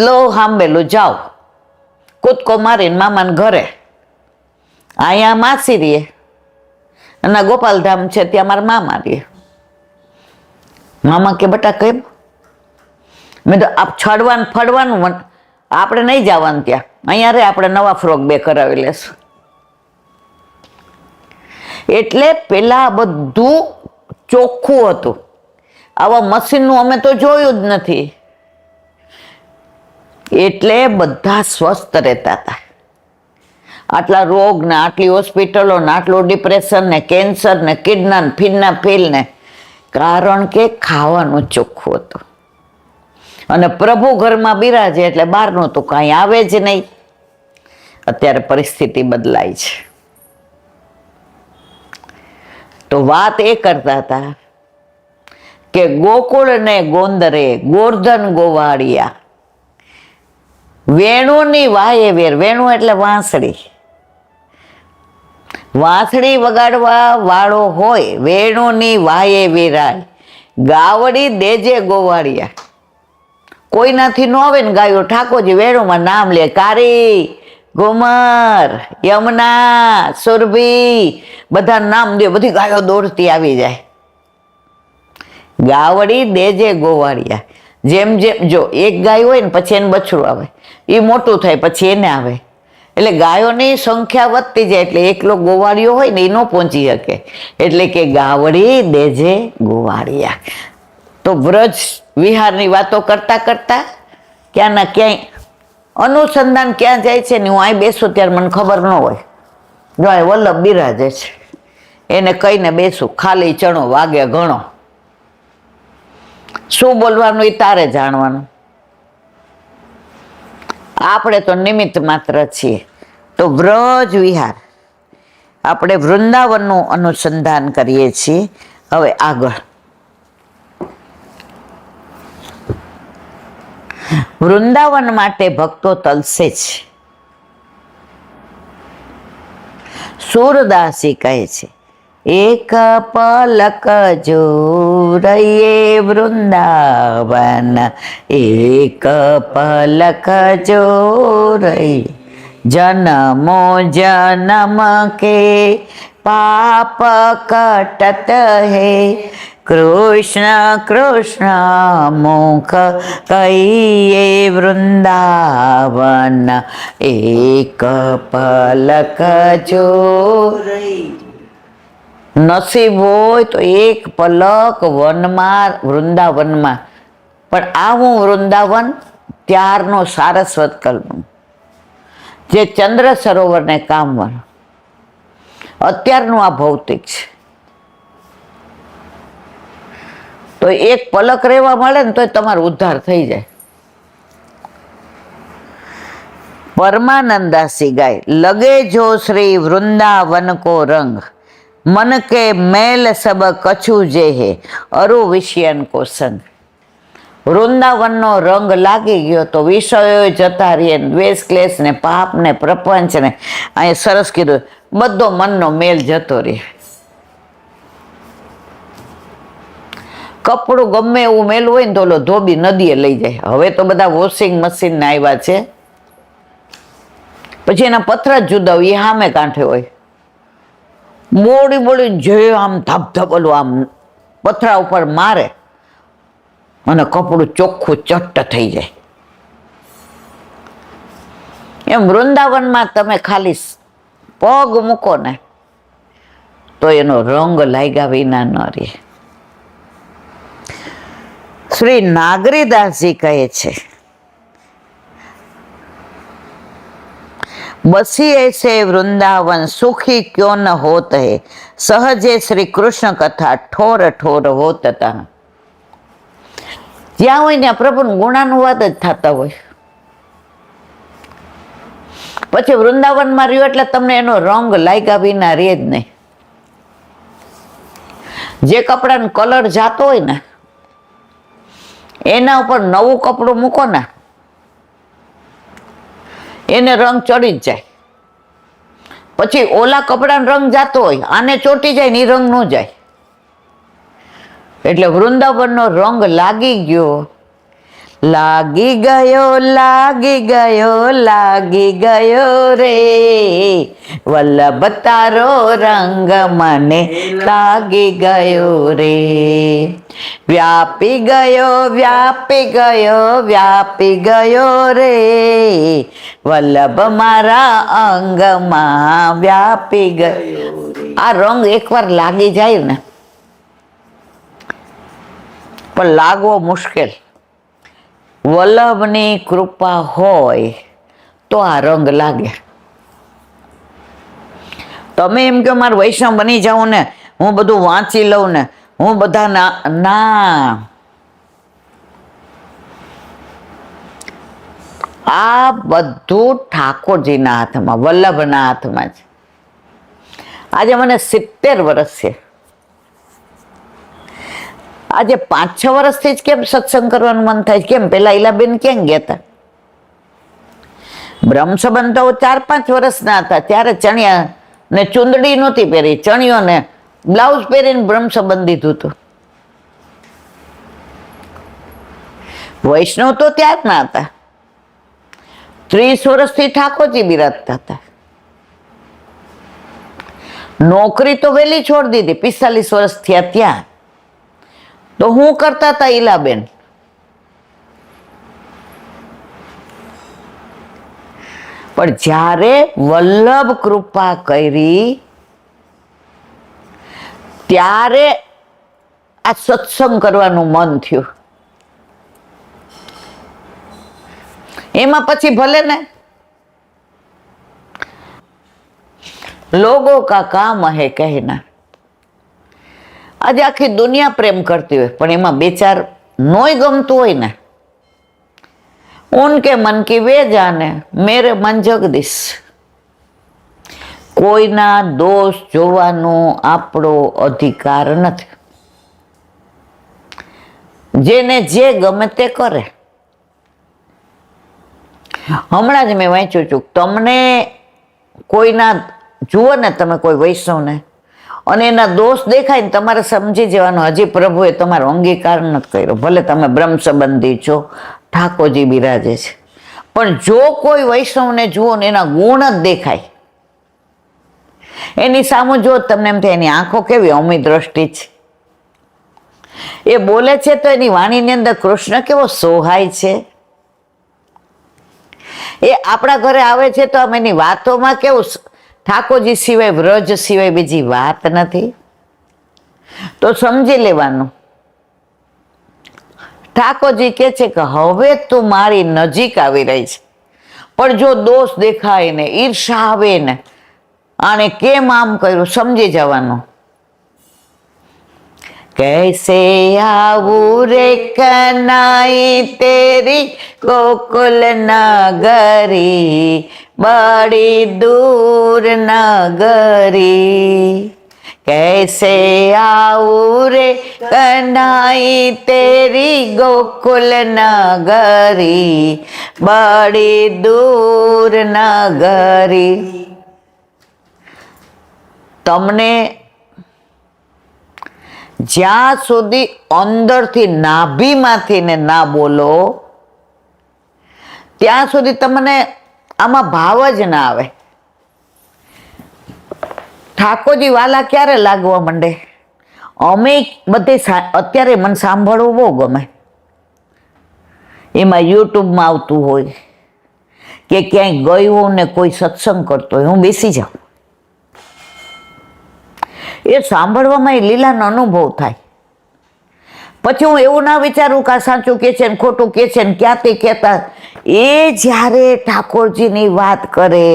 લો સાંભળેલું જાઓ કૂદકો મારીને મામાને ઘરે. અહીંયા માસી રહીએ અને ગોપાલધામ છે ત્યાં મારા મામા રહીએ. મામા કે બટા કેમ? મેં તો આપ છડવાનું ફડવાનું આપણે નહીં જવાનું ત્યાં, અહીંયા રે આપણે નવા ફ્રોક બે કરાવી લેશું. એટલે પેલા બધું ચોખ્ખું હતું. આવા મશીનનું અમે તો જોયું જ નથી. એટલે બધા સ્વસ્થ રહેતા હતા. આટલા રોગ ને આટલી હોસ્પિટલો ને આટલું ડિપ્રેશન ને કેન્સર ને કિડના ને ફીના ફીલ ને, કારણ કે ખાવાનું ચોખ્ખું હતું. અને પ્રભુ ઘરમાં બિરાજે એટલે બહારનું તો કાંઈ આવે જ નહીં. અત્યારે પરિસ્થિતિ બદલાય છે. તો વાત એ કરતા હતા કે ગોકુળ ને ગોંદરે ગોર્ધન ગોવાળિયા, વેણુની વાયે વેર. વેણુ એટલે વાંસળી. વાંસળી વગાડવા વાળો હોય વેણુની વાયે વેરાય, ગાવડી દેજે ગોવાળિયા. કોઈનાથી ન આવે ને ગાયો, ઠાકોરજી વેણુમાં નામ લે. કારી, ઘુમર, યમુના, સુરભી બધા નામ દે, બધી ગાયો દોડતી આવી જાય. ગાવડી દેજે ગોવાળિયા. જેમ જેમ જો એક ગાય હોય ને પછી એને બછડું આવે, એ મોટું થાય પછી એને આવે, એટલે ગાયોની સંખ્યા વધતી જાય. એટલે એકલો ગોવાળિયો હોય ને એ ન પહોંચી શકે, એટલે કે ગાવડી દેજે ગોવાળિયા. તો વ્રજ વિહારની વાતો કરતા કરતા ક્યાં ના ક્યાંય અનુસંધાન ક્યાં જાય છે ને હું અહીં બેસું ત્યારે મને ખબર ન હોય. જો આ વલ્લભ બિરાજે છે, એને કહીને બેસું, ખાલી ચણો વાગે ઘણો. શું બોલવાનું એ તારે જાણવાનું, આપણે તો નિમિત્ત માત્ર છીએ. તો વ્રજ વિહાર આપણે વૃંદાવનનું અનુસંધાન કરીએ છીએ. હવે આગળ વૃંદાવન માટે ભક્તો તલસે છે. સૂરદાસી કહે છે, એક પલક જો રહીએ વૃંદાવન, એક પલક જો રહી, જન્મો જન્મ કે પાપ કટત હે, કૃષ્ણ કૃષ્ણ મુખ કહીએ વૃંદાવન, એક પલક જો રહી. નસીબ હોય તો એક પલક વનમાં વૃંદાવનમાં, પણ આવું વૃંદાવન ત્યારનો સારસ્વત કલ્પનું જે ચંદ્ર સરોવરને કામવાનું, અત્યારનું આ ભૌતિક છે. તો એક પલક રહેવા મળે ને તો તમારો ઉદ્ધાર થઈ જાય. પરમાનંદાસી ગાય, લગે જો શ્રી વૃંદાવન કો રંગ, मन के मैल सब कछु जे है, अरु विषयन को संग. વૃંદાવનનો રંગ લાગી ગયો તો વિષયો જતા રહીએ, દ્વેષ ક્લેશ ને પાપ ને પ્રપંચ ને, અહીંયા સરસ કીધું, બધો મનનો મેલ જતો રહે. કપડું ગમે એવું મેલું હોય ને તો ઓલો ધોબી નદીએ લઈ જાય. હવે તો બધા વોશિંગ મશીન ને આવ્યા છે, પછી એના પથરા જ જુદા હોય, એ સામે કાંઠે હોય. બોડી બોડી જે આમ ધબધબલું આમ પથરા ઉપર મારે અને કપડું ચોખ્ખું ચટ્ટ થઈ જાય. એમ વૃંદાવનમાં તમે ખાલી પગ મૂકો ને તો એનો રંગ લાગ્યા વિના ન રહે. શ્રી નાગરીદાસજી કહે છે, बसी ऐसे वृंदावन सुखी क्यों न होत है, सहजे श्री कृष्ण कथा ठोर ठोर होत હતા. જ્યાં હોય ને પ્રભુ ગુણાનુવાદ જ થતા હોય. પછી વૃંદાવનમાં રહ્યો એટલે તમને એનો રંગ લાગ્યા વિના રહે જ નહીં. જે કપડાનો કલર જાતો હોય ને એના ઉપર નવું કપડું મૂકો ને એને રંગ ચડી જ જાય. પછી ઓલા કપડાનો રંગ જાતો હોય આને ચોટી જાય ને એ રંગ ન જાય. એટલે વૃંદાવનનો રંગ લાગી ગયો, લાગી ગયો, લાગી ગયો, લાગી ગયો રે વલ્લભ તારો રંગ મને લાગી ગયો રે. વ્યાપી ગયો, વ્યાપી ગયો, વ્યાપી ગયો રે વલ્લભ મારા અંગમાં વ્યાપી ગયો. આ રંગ એકવાર લાગી જાય ને પણ લાગવો મુશ્કેલ. વલ્લભની કૃપા હોય તો આ રંગ લાગે. તમે એમ કે મારે વૈષ્ણવ બની જાઉં ને હું બધું વાંચી લઉં ને હું બધા ના, આ બધું ઠાકોરજીના હાથમાં, વલ્લભના હાથમાં છે. આજે મને 70 વર્ષ છે. આજે 5-6 વર્ષથી જ કેમ સત્સંગ કરવાનું મન થાય? કેમ પેલા ઈલાબેન ક્યાં ગયા હતા? બ્રહ્મસંબંધ તો 4-5 વર્ષના હતા ત્યારે ચણિયા ને ચુંદડી નહોતી પહેરી, ચણિયો ને બ્લાઉઝ પહેરીને બ્રહ્મસંબંધ દીધું હતું. વૈષ્ણવ તો ત્યાં જ ના હતા. 30 વર્ષથી ઠાકોરજી બિરાજતા હતા. નોકરી તો વહેલી છોડી દીધી, 45 વર્ષ થયા ત્યાં. તો હું કરતા હતા ઈલાબેન? પણ જ્યારે વલ્લભ કૃપા કરી ત્યારે આ સત્સંગ કરવાનું મન થયું. એમાં પછી ભલે ને લોગો કા કામ હે કહેના. આજે આખી દુનિયા પ્રેમ કરતી હોય પણ એમાં 2-4 નોય ગમતું હોય ને, ઉનકે મન કી વે જાને મેરે મન જગદીશ. કોઈના દોષ જોવાનો આપણો અધિકાર નથી. જેને જે ગમે તે કરે. હમણાં જ મેં વાંચ્યું છું, તમને કોઈના જુઓ ને તમે કોઈ વૈષ્ણવને અને એના દોષ દેખાય ને તમારે સમજી જવાનું હજી પ્રભુએ તમારો અંગીકાર નથી કર્યો. ભલે તમે બ્રહ્મસંબંધી છો, ઠાકોરજી બિરાજે છે, પણ જો કોઈ વૈષ્ણવને જુઓ ને એના ગુણ જ દેખાય, એની સામે જો તમને એમ થાય એની આંખો કેવી અમી દ્રષ્ટિ છે, એ બોલે છે તો એની વાણીની અંદર કૃષ્ણ કેવો સોહાય છે, એ આપણા ઘરે આવે છે તો અમે એની વાતોમાં કેવું ઠાકોરજી સિવાય વ્રજ સિવાય બીજી વાત નથી. તો સમજી લેવાનું ઠાકોરજી કે છે કે હવે તું મારી નજીક આવી રહી છે, પણ જો દોષ દેખાય ને ઈર્ષા આવે ને આને કેમ આમ કર્યું સમજી જવાનું. कैसे आऊं रे कनाई तेरी गोकुल नगरी बड़ी दूर नगरी. कैसे आऊं रे कनाई तेरी गोकुल नगरी बड़ी दूर नगरी. તમને જ્યાં સુધી અંદરથી નાભીમાંથી ને ના બોલો ત્યાં સુધી તમને આમાં ભાવ જ ના આવે. ઠાકોરજી વાલા ક્યારે લાગવા માંડે? અમે બધે અત્યારે મને સાંભળવું બહુ ગમે. એમાં યુટ્યુબમાં આવતું હોય કે ક્યાંય ગયું ને કોઈ સત્સંગ કરતો હોય, હું બેસી જાઉં. એ સાંભળવામાં એ લીલાનો અનુભવ થાય. પછી હું એવું ના વિચારું કે આ સાચું કે છે ને ખોટું કે છે ને ક્યાંથી કહેતા. એ જ્યારે ઠાકોરજીની વાત કરે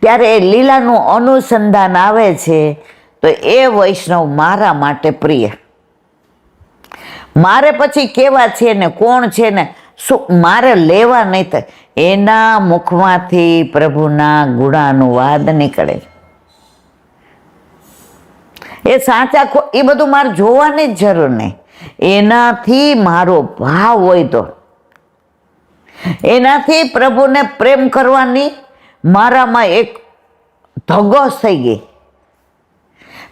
ત્યારે એ લીલાનું અનુસંધાન આવે છે, તો એ વૈષ્ણવ મારા માટે પ્રિય. મારે પછી કેવા છે ને કોણ છે ને શું મારે લેવા નહીં થાય. એના મુખમાંથી પ્રભુના ગુણાનુવાદ નીકળે. એ સાચા એ બધું મારે જોવાની જ જરૂર નહીં. એનાથી મારો ભાવ હોય તો, એનાથી પ્રભુને પ્રેમ કરવાની મારામાં એક ધગશ થઈ ગઈ.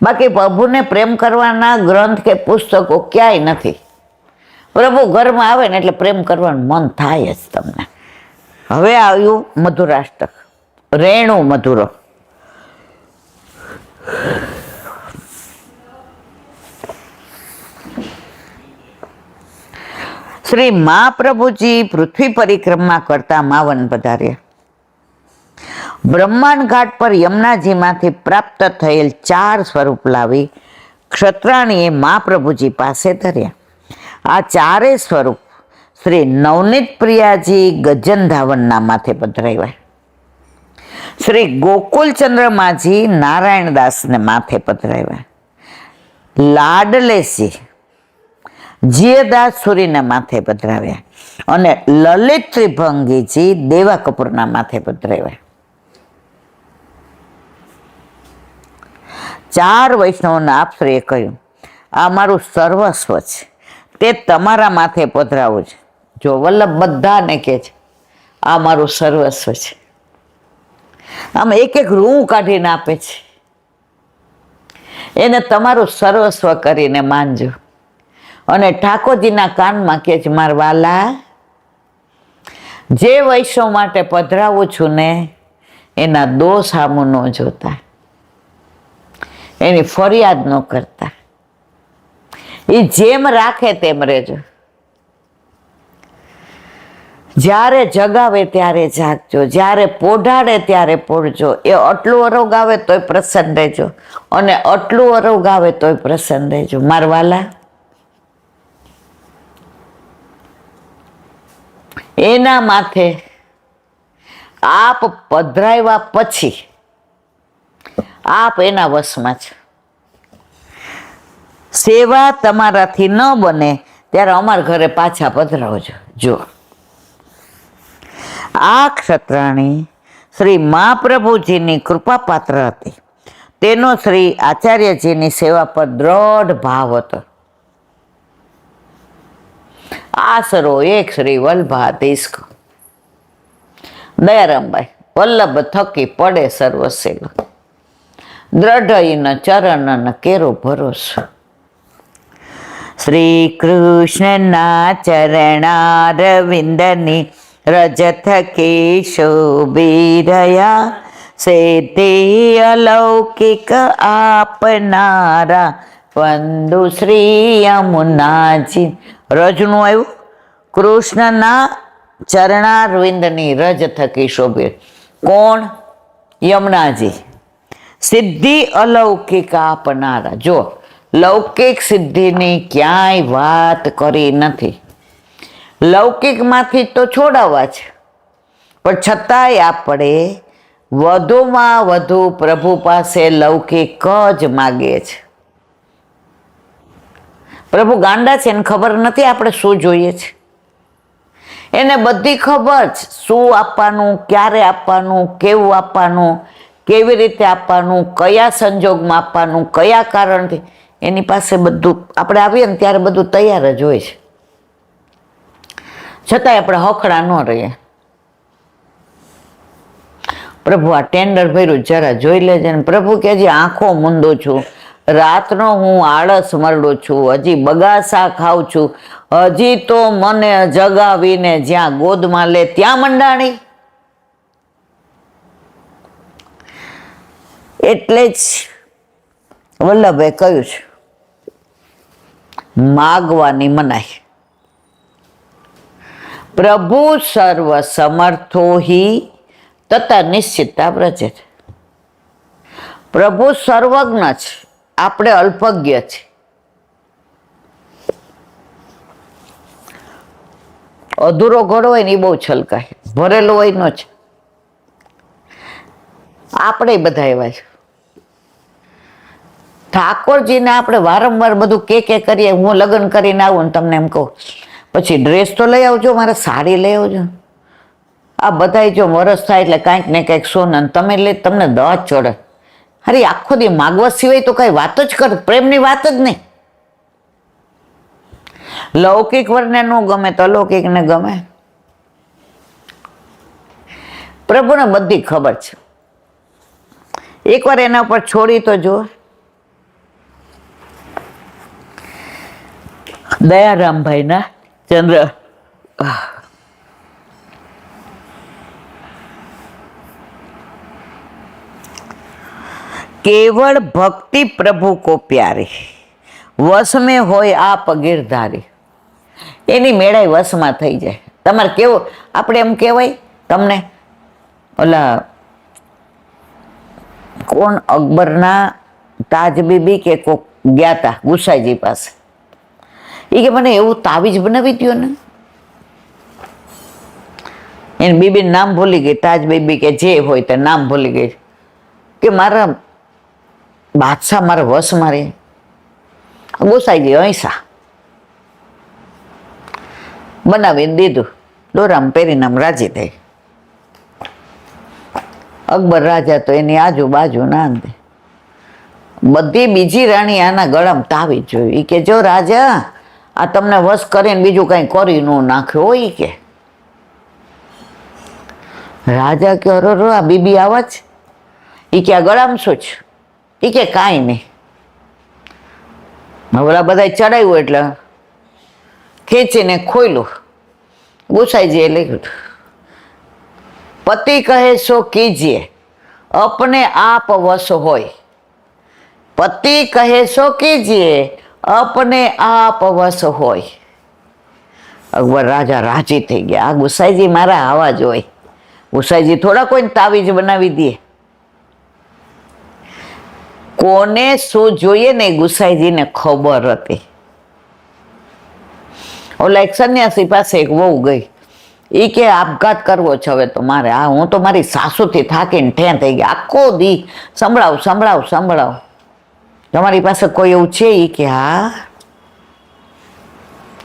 બાકી પ્રભુને પ્રેમ કરવાના ગ્રંથ કે પુસ્તકો ક્યાંય નથી. પ્રભુ ઘરમાં આવે ને એટલે પ્રેમ કરવાનું મન થાય જ તમને. હવે આવ્યું મધુરાષ્ટક, રેણુ મધુરો. શ્રી મહાપ્રભુજી પૃથ્વી પરિક્રમા કરતા માવન પધાર્યા. બ્રહ્માંડ ઘાટ પર યમુનાજીમાંથી પ્રાપ્ત થયેલ 4 સ્વરૂપ લાવી ક્ષત્રાણીએ મહાપ્રભુજી પાસે ધર્યા. આ 4 સ્વરૂપ શ્રી નવનીત પ્રિયાજી ગજનધાવનના માથે પધરાવ્યા. શ્રી ગોકુલચંદ્રમાજી નારાયણદાસને માથે પધરાવ્યા. લાડલેસજી જીયદાસ સુરીને માથે પધરાવ્યા અને લલિત ત્રિભંગીજી દેવા કપૂરના માથે પધરાવ્યા. 4 વૈષ્ણવોના આપશ્રીએ કહ્યું, આ મારું સર્વસ્વ છે, તે તમારા માથે પધરાવું છે. જો વલ્લભ બધાને કહે છે આ મારું સર્વસ્વ છે. આમ એક એક રૂં કાઢીને આપે છે. એને તમારું સર્વસ્વ કરીને માનજો. અને ઠાકોરજીના કાનમાં કહે છે, મારા વાલા, જે વૈષ્ણવ માટે પધરાવું છું ને એના દોષ સામું ન જોતા, એની ફરિયાદ ન કરતા, એ જેમ રાખે તેમ રહેજો. જ્યારે જગાવે ત્યારે જાગજો, જ્યારે પોઢાડે ત્યારે પોઢજો. એ આટલું અરોગ આવે તોય પ્રસન્ન રહેજો અને આટલું અરોગ આવે તોય પ્રસન્ન રહેજો. મારા વાલા, એના માથે આપ પધરાવ્યા પછી આપ એના વશમાં છો. સેવા તમારાથી ન બને ત્યારે અમારા ઘરે પાછા પધરાવજો. જો આ ક્ષત્રાણી શ્રી મહાપ્રભુજીની કૃપાપાત્ર હતી. તેનો શ્રી આચાર્યજીની સેવા પર દ્રઢ ભાવ હતો. આસરો એક શ્રી વલ્લભાધીશ. દયારામભાઈ વલ્લભ થકી પડે સર્વસેવા, દ્રઢ ચરણ કેરો ભરોસો. શ્રી કૃષ્ણના ચરણારવિંદની રજ થકી શોભી રહ્યા, સિદ્ધિ અલૌકિક આપનારા વંદુ શ્રી યમુનાજી. રજનું આવ્યું, કૃષ્ણના ચરણારવિંદની રજ થકી શોભે. કોણ? યમુનાજી. સિદ્ધિ અલૌકિક આપનારા. જો લૌકિક સિદ્ધિની ક્યાંય વાત કરી નથી. લૌકિકમાંથી તો છોડાવવા છે, પણ છતાંય આપણે વધુમાં વધુ પ્રભુ પાસે લૌકિક જ માગીએ છે. પ્રભુ ગાંડા છે, એને ખબર નથી આપણે શું જોઈએ છે. એને બધી ખબર છે, શું આપવાનું, ક્યારે આપવાનું, કેવું આપવાનું, કેવી રીતે આપવાનું, કયા સંજોગમાં આપવાનું, કયા કારણથી. એની પાસે બધું, આપણે આવીએ ને ત્યારે બધું તૈયાર જ હોય છે. છતાંય આપણે હખડા ન રહીએ. પ્રભુ આ ટેન્ડર ભર્યું જરા જોઈ લેજે ને. પ્રભુ કે હજી આંખો મૂંદું છું, રાતનો હું આળસ મરડું છું, હજી બગાસા ખાઉં છું, હજી તો મને જગાવીને જ્યાં ગોદમાં લે ત્યાં મંડાણી. એટલે જ વલ્લભે કહ્યું છે માગવાની મનાઈ. પ્રભુ સર્વ સમર્થો હિ તથા નિશ્ચિતતા વ્રજેત. પ્રભુ સર્વજ્ઞ છે, આપણે અલ્પજ્ઞ છે. અધૂરો ઘડો હોય ને એ બહુ છલકાય, ભરેલો હોય નો છે. આપણે બધા એવા છે. ઠાકોરજીને આપણે વારંવાર બધું કે કરીએ, હું લગ્ન કરીને આવું ને તમને એમ કહું પછી ડ્રેસ તો લઈ આવજો, મારે સાડી લઈ આવજો. આ બધા જો વરસ થાય એટલે કાંઈક ને કાંઈક સોના તમે લે, તમને દવા ચડે. અરે આખો દી માગવા સિવાય તો કઈ વાત જ કર, પ્રેમની વાત જ નહીં. લૌકિક વરને ન ગમે તો અલૌકિક ને ગમે. પ્રભુને બધી ખબર છે. એકવાર એના ઉપર છોડી તો જો. દયારામભાઈ ના ચંદ્ર केवल भक्ति प्रभु को प्यारी वश में होय आप गिरधारी. એની મેળાઈ વશમાં થઈ જાય. તમારે કેવું આપણે એમ કહેવાય તમને, ઓલા કોણ અકબરના તાજ બીબી કે કોક ગયા હતા ગુસાઈજી પાસે, એ કે મને એવું તાવીજ બનાવી દો ને. એને બીબી નામ ભૂલી ગઈ, તાજ બીબી કે જે હોય તે નામ ભૂલી ગઈ, કે મારા બાદશાહ મારા વશ મારે. ગોસાઈજી અહીંસા બનાવીને દીધું, દોરામ પહેરીને આમ રાજી થઈ. અકબર રાજા તો એની આજુબાજુ ના દે, બધી બીજી રાણી આના ગળામાં તાવી જોયું. એ કે જો રાજા આ તમને વશ કરીને બીજું કઈ કરી ન નાખ્યો હોય કે. રાજા કે અરે આ બીબી આવા જ. એ કે આ ગળામાં શું છે? એ કે કાંઈ નહીં. હવે બધા ચડાવ્યું એટલે ખેંચીને ખોયલું. ગુસાઈજીએ લખ્યું પતિ કહે સો કીજીએ अपने आप वश होय. पति कहे सो कीजिए अपने आप वश होय. अकबर राजा राजी थी गया. आ गुसाईजी मारा आवा ज होय. गुसाईजी थोड़ा कोई तावीज बनावी दे. कोने शू जोईए ने गुसाईजी ने खबर हती. ओला एक सन्यासी पासे एक वहू गई. એ કે આપઘાત કરવો છે હવે તો મારે. આ હું તો મારી સાસુથી થાકીને ઠેં થઈ ગયા, આખો દી સંભળાવ. તમારી પાસે કોઈ એવું છે? એ કે હા.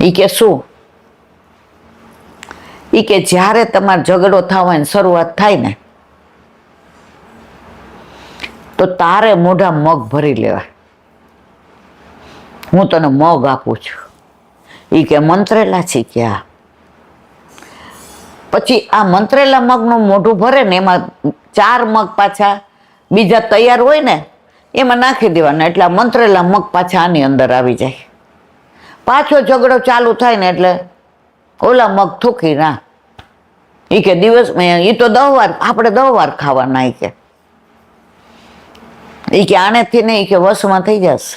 એ કે શું? એ કે જ્યારે તમારે ઝઘડો થવાની શરૂઆત થાય ને તો તારે મોઢા મગ ભરી લેવા. હું તને મગ આપું છું. એ કે મંત્રેલા છે કે હા. પછી આ મંત્રેલા મગનું મોઢું ભરે ને એમાં 4 મગ પાછા બીજા તૈયાર હોય ને એમાં નાખી દેવાના, એટલે આ મંત્રેલા મગ પાછા આની અંદર આવી જાય. પાછો ઝઘડો ચાલુ થાય ને એટલે ઓલા મગ થૂકી ના. એ કે દિવસમાં એ તો 10 વાર, આપણે 10 વાર ખાવાના. એ કે આનેથી નહીં કે વશમાં થઈ જશે.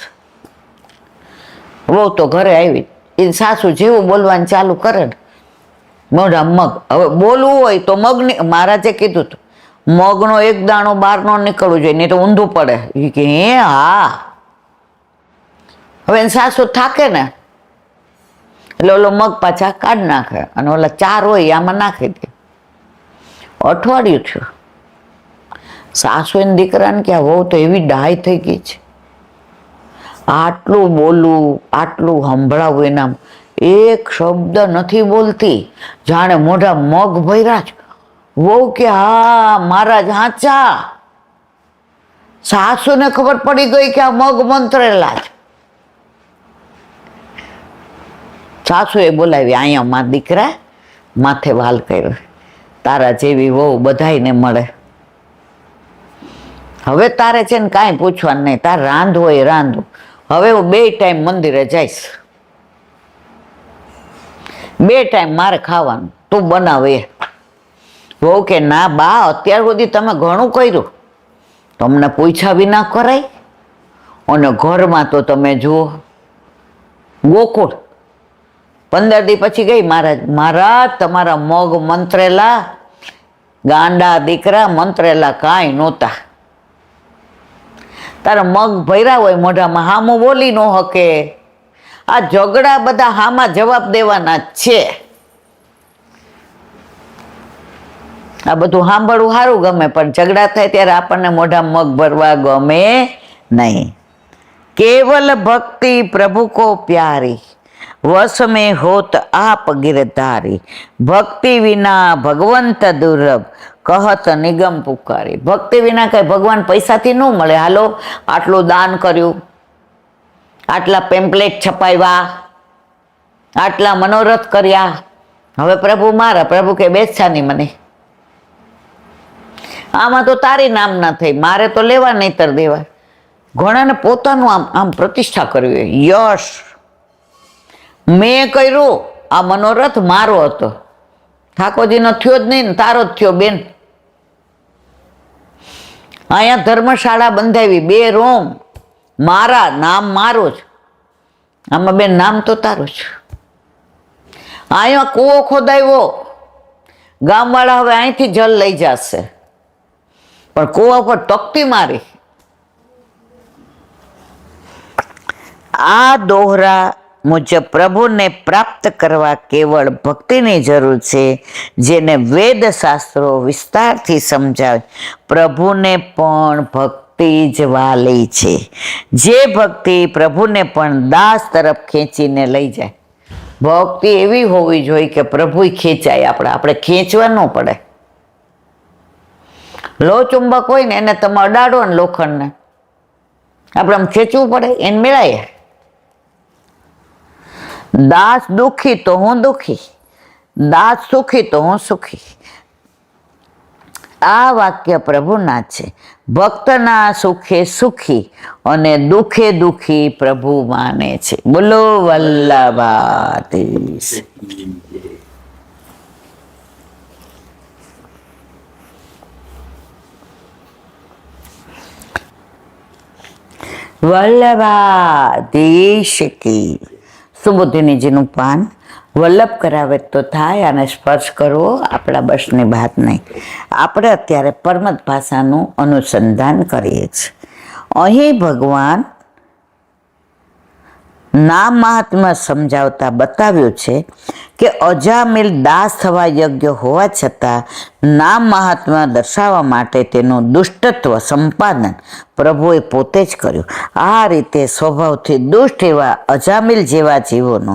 વહુ તો ઘરે આવી, એ સાસુ જેવું બોલવાનું ચાલુ કરે ને મોઢા મગ. હવે બોલવું હોય તો મગની, મહારાજે કીધું હતું મગનો એક દાણો બહાર ન નીકળવું જોઈએ, નહીં તો ઊંધું પડે. એ કે હે હા. હવે સાસુ થાકે ને એટલે ઓલો મગ પાછા કાઢી નાખે અને ઓલા 4 હોય આમાં નાખી દે. અઠવાડિયું થયું. સાસુ એને દીકરાને કે આ વહુ તો એવી ડાય થઈ ગઈ છે, આટલું બોલવું આટલું સંભળાવવું, એના એક શબ્દ નથી બોલતી, જાણે મોઢા મગ ભર્યા છે. વહુ કે હા મહારાજ હાચા. સાસુને ખબર પડી ગઈ કે આ મગ મંત્રેલા છે. સાસુએ બોલાવી, અહીંયા માં દીકરા માથે વાલ કર્યો, તારા જેવી વહુ બધાયને મળે. હવે તારે છે ને કાંઈ પૂછવાનું નહીં, તારે રાંધવું હોય રાંધવું. હવે હું 2 ટાઈમ મંદિરે જઈશ, 2 ટાઈમ મારે ખાવાનું, તું બનાવે. વહુ કે ના બા અત્યાર સુધી તમે ઘણું કર્યું, તમને પૂછ્યા વિના કરાય. અને ઘરમાં તો તમે જુઓ, ગોકુળ 15 દી પછી ગઈ, મહારાજ તમારા મગ મંત્રેલા, ગાંડા દીકરા મંત્રેલા કાંઈ નહોતા. તારા મગ ભર્યા હોય મોઢામાં, હામું બોલી ન હકે. આ ઝઘડા બધા હામાં જવાબ દેવાના જ છે. આ બધું સાંભળવું સારું ગમે, પણ ઝઘડા થાય ત્યારે આપણને મોઢા મગ ભરવા ગમે નહીં. केवल भक्ति प्रभु को प्यारी, वश में होत आप गिरधारी, भक्ति विना भगवंत दुर्लभ, कहत निगम पुकारी. ભક્તિ વિના કઈ ભગવાન પૈસાથી ન મળે. હાલો, આટલું દાન કર્યું, આટલા પેમ્પલેટ છપાવ્યા, આટલા મનોરથ કર્યા, હવે પ્રભુ મારા, પ્રભુ કે બેસાની મને. આમાં તો તારી નામ ના થઈ, મારે તો લેવા નહીતર દેવા. ઘણાને પોતાનું આમ પ્રતિષ્ઠા કરવી, યશ મેં કર્યું, આ મનોરથ મારો હતો. ઠાકોરજીનો થયો જ નહીં ને, તારો જ થયો બેન. અહીંયા ધર્મશાળા બંધાવી, 2 રૂમ મારા, નામ મારું જ. આમાં બેન નામ તો તારું જ. અહીંયા કૂવો ખોદાવ્યો, ગામવાળા હવે અહીંથી જલ લઈ જશે, પણ કૂવા પર તકતી મારી. આ દોહરા મુજબ પ્રભુને પ્રાપ્ત કરવા કેવળ ભક્તિની જરૂર છે, જેને વેદ શાસ્ત્રો વિસ્તારથી સમજાવે. પ્રભુને પણ ભક્તિ જ વાલી છે, જે ભક્તિ પ્રભુને પણ દાસ તરફ ખેંચીને લઈ જાય. ભક્તિ એવી હોવી જોઈએ કે પ્રભુ ખેંચાય, આપણે ખેંચવા ન પડે. લો ચુંબક હોય ને એને તમે અડાડો ને લોખંડને, આપણે આમ ખેંચવું પડે, એને મેળાય. દાસ દુખી તો હું દુખી, દાસ સુખી તો હું સુખી. આ વાક્ય પ્રભુના છે. ભક્તના સુખે સુખી અને દુખે દુખી પ્રભુ માને છે. બોલો વલ્લભાધીશ. વલ્લભાધીશ કી. સુબુદ્ધિનીજીનું પાન વલ્લભ કરાવે તો થાય, અને સ્પર્શ કરવો આપણા બસની વાત નહીં. આપણે અત્યારે પરમત ભાષાનું અનુસંધાન કરીએ છીએ. અહીં ભગવાન નામ મહાત્મા સમજાવતા બતાવ્યું છે કે અજામિલ દાસ થવા યોગ્ય હોવા છતાં નામ મહાત્મા દર્શાવવા માટે તેનું દુષ્ટત્વ સંપાદન પ્રભુએ પોતે જ કર્યું. આ રીતે સ્વભાવથી દુષ્ટ એવા અજામિલ જેવા જીવોનો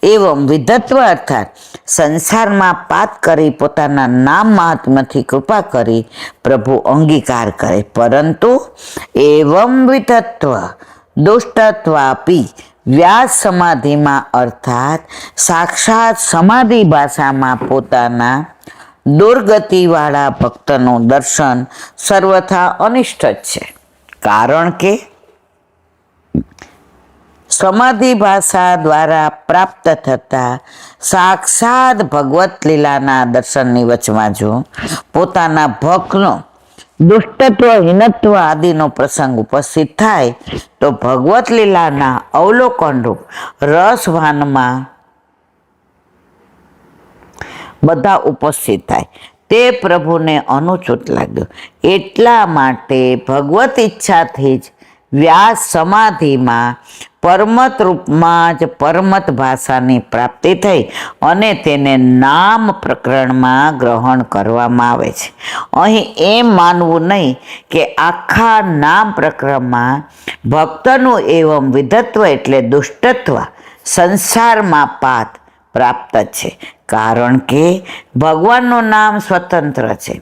એવં વિધત્વ અર્થાત સંસારમાં પાત કરી પોતાના નામ મહાત્માથી કૃપા કરી પ્રભુ અંગીકાર કરે. પરંતુ એવં વિધત્વ દુષ્ટત્વાપી વ્યાસ સમાધિમાં અર્થાત સાક્ષાત સમાધિ ભાષામાં પોતાના દુર્ગતિવાળા ભક્તનું દર્શન સર્વથા અનિષ્ટ જ છે. કારણ કે સમાધિ ભાષા દ્વારા પ્રાપ્ત થતા સાક્ષાત ભગવત લીલાના દર્શનની વચમાં જો પોતાના ભક્તનો દુષ્ટત્વ હીનત્વ આદિનો પ્રસંગ ઉપસ્થિત થાય તો ભગવત લીલાના અવલોકન રૂપ રસભાનમાં બધા ઉપસ્થિત થાય. તે પ્રભુને અનુચિત લાગ્યું. એટલા માટે ભગવત ઈચ્છાથી જ વ્યાસ સમાધિમાં પરમત રૂપમાં જ પરમત ભાષાની પ્રાપ્તિ થઈ અને તેને નામ પ્રકરણમાં ગ્રહણ કરવામાં આવે છે. અહીં એમ માનવું નહીં કે આખા નામ પ્રકરણમાં ભક્તનું એવં વિધત્વ એટલે દુષ્ટત્વ સંસારમાં પાત પ્રાપ્ત છે. કારણ કે ભગવાનનું નામ સ્વતંત્ર છે.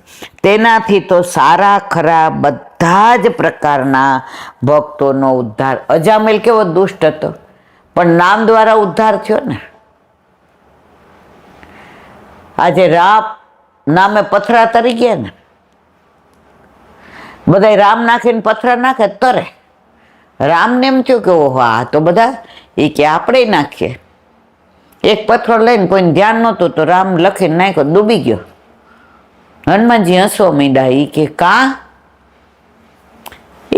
તેનાથી તો સારા ખરા બધા જ પ્રકારના ભક્તોનો ઉદ્ધાર. અજામિલ કેવો દુષ્ટ હતો, પણ નામ દ્વારા ઉદ્ધાર થયો ને. આજે રામ નામે પથરા તરી ગયા ને, બધા રામ નાખીને પથરા નાખે તરે. રામને એમ થયું કે ઓહો આ તો બધા એ કે આપણે નાખીએ. એક પથ્થર લઈને કોઈને ધ્યાન નહોતું તો રામ લખીને નાખ્યો, ડૂબી ગયો. હનુમાનજી હસવા માંડ્યા. એ કે કાં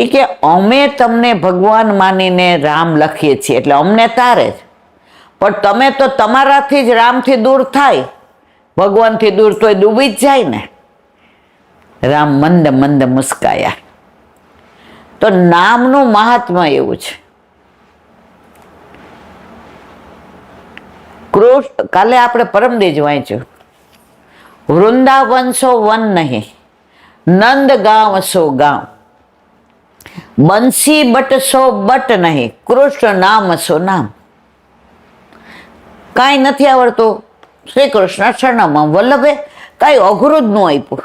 એ કે અમે તમને ભગવાન માનીને રામ લખીએ છીએ એટલે અમને તારે જ, પણ તમે તો તમારાથી જ રામથી દૂર થાય, ભગવાનથી દૂર તોય ડૂબી જ જાય ને. રામ મંદ મંદ મુસ્કાયા. તો નામનું મહાત્મા એવું છે. કૃષ્ણ, કાલે આપણે પરમદીજ વાંચ્યું, વૃંદાવન સો વન નહીં, નંદ ગાંવ સો ગાંવ, બંસી બટ સો બટ નહીં, કૃષ્ણ નામ સો નામ. કાંઈ નથી આવડતું, શ્રી કૃષ્ણ શરણમાં વલ્લભે કાંઈ અઘરું જ ન આપ્યું.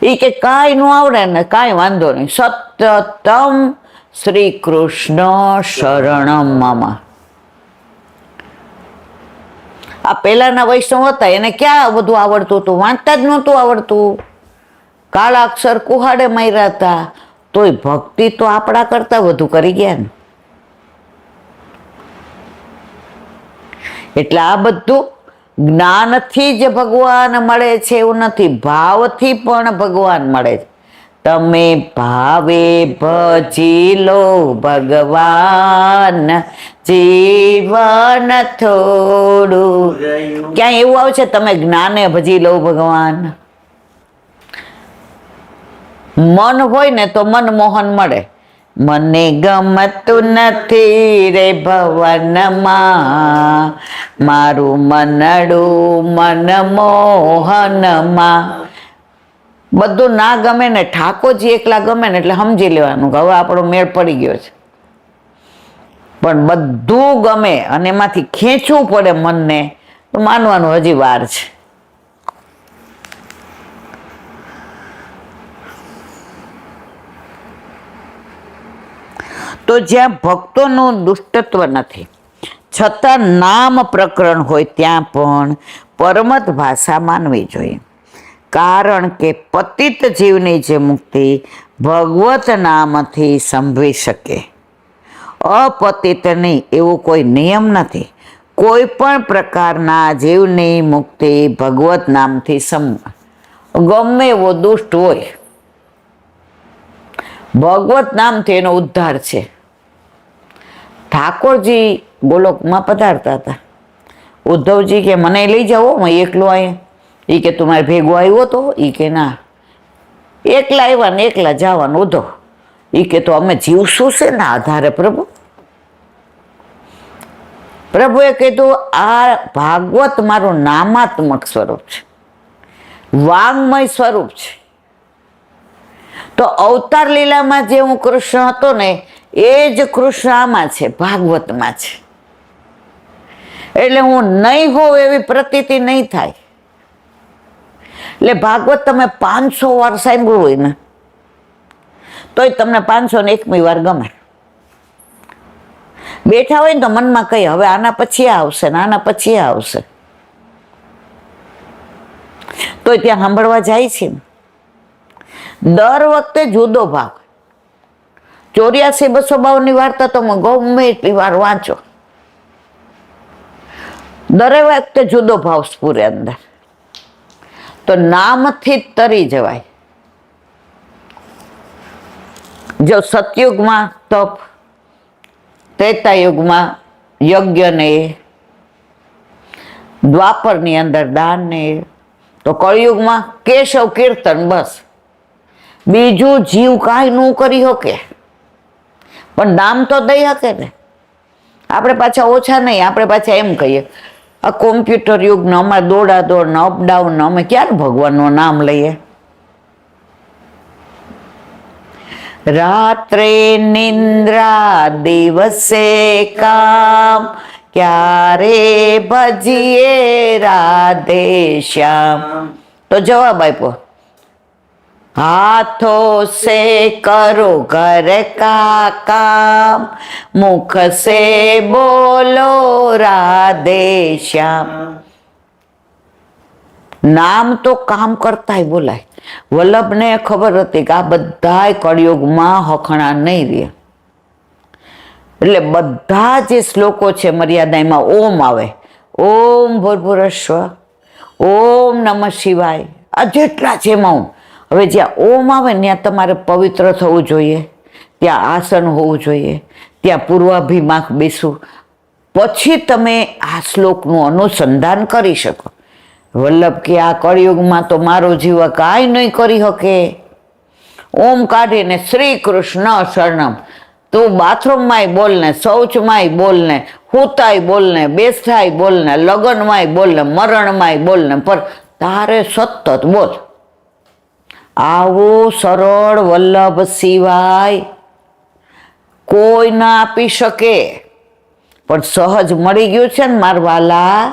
એ કે કાંઈ ન આવડે ને કાંઈ વાંધો નહીં, સતતમ શ્રી કૃષ્ણ શરણમ મમ. આ પહેલાના વૈષ્ણવ હતા એને ક્યાં બધું આવડતું હતું? વાંચતા જ નહોતું આવડતું, કાળા અક્ષર કુહાડે માર્યા હતા, તોય ભક્તિ તો આપણા કરતા વધુ કરી ગયા ને. એટલે આ બધું જ્ઞાનથી જ ભગવાન મળે છે એવું નથી, ભાવથી પણ ભગવાન મળે છે. તમે ભાવે ભજી લો ભગવાન, જીવન થોડું. ક્યાંય એવું આવે છે તમે જ્ઞાને ભજી લો ભગવાન? મન હોય ને તો મનમોહન મળે. મને ગમતું નથી રે ભવનમાં, મારું મનડું મનમોહનમાં. બધું ના ગમે ને ઠાકોરજી એકલા ગમે ને એટલે સમજી લેવાનું કે હવે આપણો મેળ પડી ગયો છે. પણ બધું ગમે અને એમાંથી ખેંચવું પડે મનને તો માનવાનું હજી વાર છે. તો જ્યાં ભક્તોનું દુષ્ટત્વ નથી છતાં નામ પ્રકરણ હોય ત્યાં પણ પરમત ભાષા માનવી જોઈએ. કારણ કે પતિત જીવની જે મુક્તિ ભગવત નામથી સંભવી શકે, અપતિત નહીં એવો કોઈ નિયમ નથી. કોઈ પણ પ્રકારના જીવની મુક્તિ ભગવત નામથી ગમે એવો દુષ્ટ હોય, ભગવત નામથી એનો ઉદ્ધાર છે. ઠાકોરજી ગોલોકમાં પધારતા હતા. ઉદ્ધવજી કે મને લઈ જાઓ, હું એકલો અહીંયા. એ કે તમારે ભેગો આવ્યો તો? એ કે ના, એકલા આવ્યા ને એકલા જવાનું. ઉદ્ધવ એ કે તો અમે જીવશું છે ને આધારે પ્રભુ. પ્રભુએ કીધું આ ભાગવત મારું નામાત્મક સ્વરૂપ છે, વાંગમય સ્વરૂપ છે. તો અવતાર લીલામાં જે હું કૃષ્ણ હતો ને એ જ કૃષ્ણ આમાં છે, ભાગવતમાં છે. એટલે હું નહીં હોઉં એવી પ્રતીતિ નહીં થાય. એટલે ભાગવત તમે 500 વાર સાંભળ્યું હોય ને તોય તમને 501મી વાર ગમે. બેઠા હોય ને તો મનમાં કઈ હવે આના પછી આવશે ને આના પછી આવશે, તોય ત્યાં સાંભળવા જાય છે ને. દર વખતે જુદો ભાગ. 84-252 વાર્તા તો ગમે એટલી વાર વાંચો, દરેક વખતે જુદો ભાવ સ્ફુરે અંદર. તો નામથી તરી જવાય. જો સતયુગમાં તપ, ત્રેતાયુગમાં યજ્ઞ ને, દ્વાપરની અંદર દાન ને, તો કળિયુગમાં કેશવ કીર્તન. બસ બીજું જીવ કાંઈ ન કરી શકે, પણ નામ તો દઈ શકે ને. આપણે પાછા ઓછા નહીં, આપણે પાછા એમ કહીએ આ કોમ્પ્યુટર યુગનો અમારે દોડા દોડ ને અપડાઉન, અમે ક્યારે ભગવાનનું નામ લઈએ? રાત્રે નિંદ્રા દિવસે કામ, ક્યારે ભજીએ રાધે શ્યામ. તો જવાબ આપ્યો हाथों से करो घर का काम, मुख से बोलो राधे श्याम. નામ તો કામ કરતા બોલાય. વલ્લભને ખબર હતી કે આ બધા કળિયુગમાં હખણા નહીં રહે, એટલે બધા જે શ્લોકો છે મર્યાદામાં ઓમ આવે. ઓમ ભૂર્ભુવઃ સ્વઃ, ઓમ નમઃ શિવાય, આ જેટલા છે એમાં હવે જ્યાં ઓમ આવે ને ત્યાં તમારે પવિત્ર થવું જોઈએ, ત્યાં આસન હોવું જોઈએ, ત્યાં પૂર્વાભિમુખ બેસવું, પછી તમે આ શ્લોકનું અનુસંધાન કરી શકો. વલ્લભ કે આ કળિયુગમાં તો મારો જીવ કાંઈ નહીં કરી શકે. ઓમ કાઢીને શ્રી કૃષ્ણ શરણમ. તું બાથરૂમમાંય બોલને, શૌચમાંય બોલને, હુતાય બોલને, બેસતાય બોલને, લગ્નમાંય બોલને, મરણમાંય બોલને, પણ તારે સતત બોલ. આવું સરળ વલ્લભ સિવાય કોઈ ના આપી શકે. પણ સહજ મળી ગયું છે ને મારા વાલા,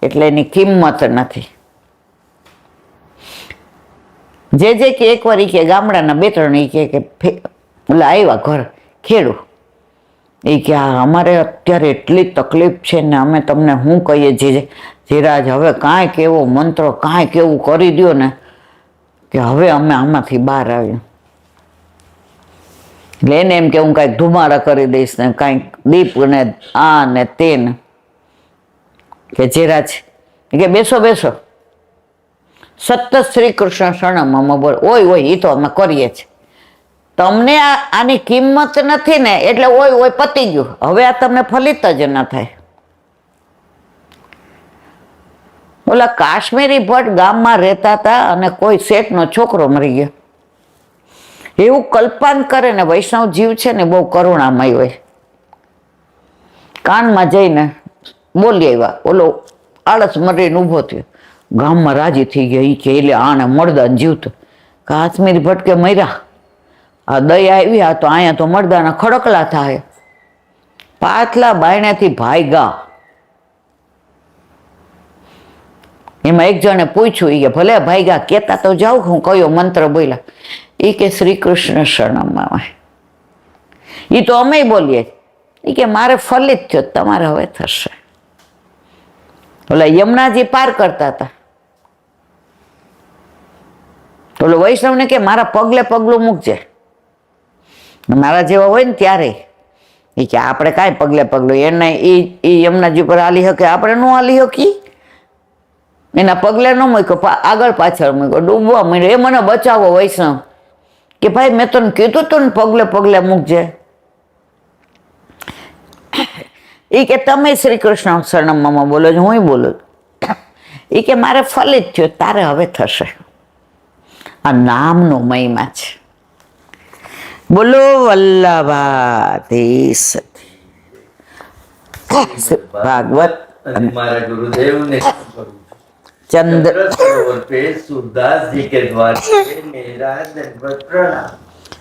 એટલે એની કિંમત નથી. જે કે એક વાર કે ગામડાના 2-3 કે ઓલા આવ્યા ઘર ખેડૂ, એ કે અમારે અત્યારે એટલી તકલીફ છે ને, અમે તમને શું કહીએ જીરાજ, હવે કાંઈક એવો મંત્ર કાંઈક એવું કરી દો ને કે હવે અમે આમાંથી બહાર આવ્યું. એટલે એને એમ કે હું કાંઈક ધુમાડા કરી દઈશ ને કાંઈક દીપ ને આ ને તે ને. કે જીરાજ કે બેસો બેસો, સતત શ્રી કૃષ્ણ શરણમ અમે બોલ. ઓય એ તો અમે કરીએ છીએ. તમને આની કિંમત નથી ને એટલે ઓય પતી ગયું. હવે આ તમને ફલિત જ ન થાય. ઓલા કાશ્મીરી ભટ્ટ ગામમાં રહેતા હતા અને કોઈ શેઠનો છોકરો મરી ગયો. એવું કલ્પાન કરે ને, વૈષ્ણવ જીવ છે ને બહુ કરુણામય હોય. કાનમાં જઈને બોલી આવ્યા, ઓલો આળસ મરીને ઊભો થયો. ગામમાં રાજી થઈ ગયા. એ કે એટલે આને મળદાન જીવતો. કાશ્મીરી ભટ્ટ કે મર્યા, આ દયા આવી, આ તો અહીંયા તો મળદાના ખડકલા થાય. પાછલા બાયણાથી ભાગ્યા. એમાં એક જણે પૂછ્યું, એ કે ભલે ભાગ્યા, કેતા તો જાઉં હું કયો મંત્ર બોલ્યા. એ કે શ્રી કૃષ્ણ શરણમાં. એ તો અમે બોલીએ. એ કે મારે ફલિત થયો, તમારે હવે થશે. ઓલા યમુનાજી પાર કરતા હતા. ઓલો વૈષ્ણવને કે મારા પગલે પગલું મૂકજે. મારા જેવા હોય ને ત્યારે એ કે આપણે કાંઈ પગલે પગલું, એને એ યમુનાજી પર હાલી શકે, આપણે ન હાલી શકી. એના પગલે ન મૂક્યો, આગળ પાછળ મૂક્યો, ડૂબવા માંડ્યો. એ મને બચાવો વૈષ્ણવ. કે ભાઈ મેં તને કીધું તું ને પગલે પગલે મૂકજે. એ કે તમે શ્રી કૃષ્ણ શરણમમાં બોલો છો, હું બોલું. એ કે મારે ફલિત થયો, તારે હવે થશે. આ નામનો મહિમા છે. બોલો વલ્લભાધીશ ભાગવત. મારા ગુરુદેવને चंद्र सरोवर पे सूरदास जी के द्वार पे मेरा दंडवत प्रणाम।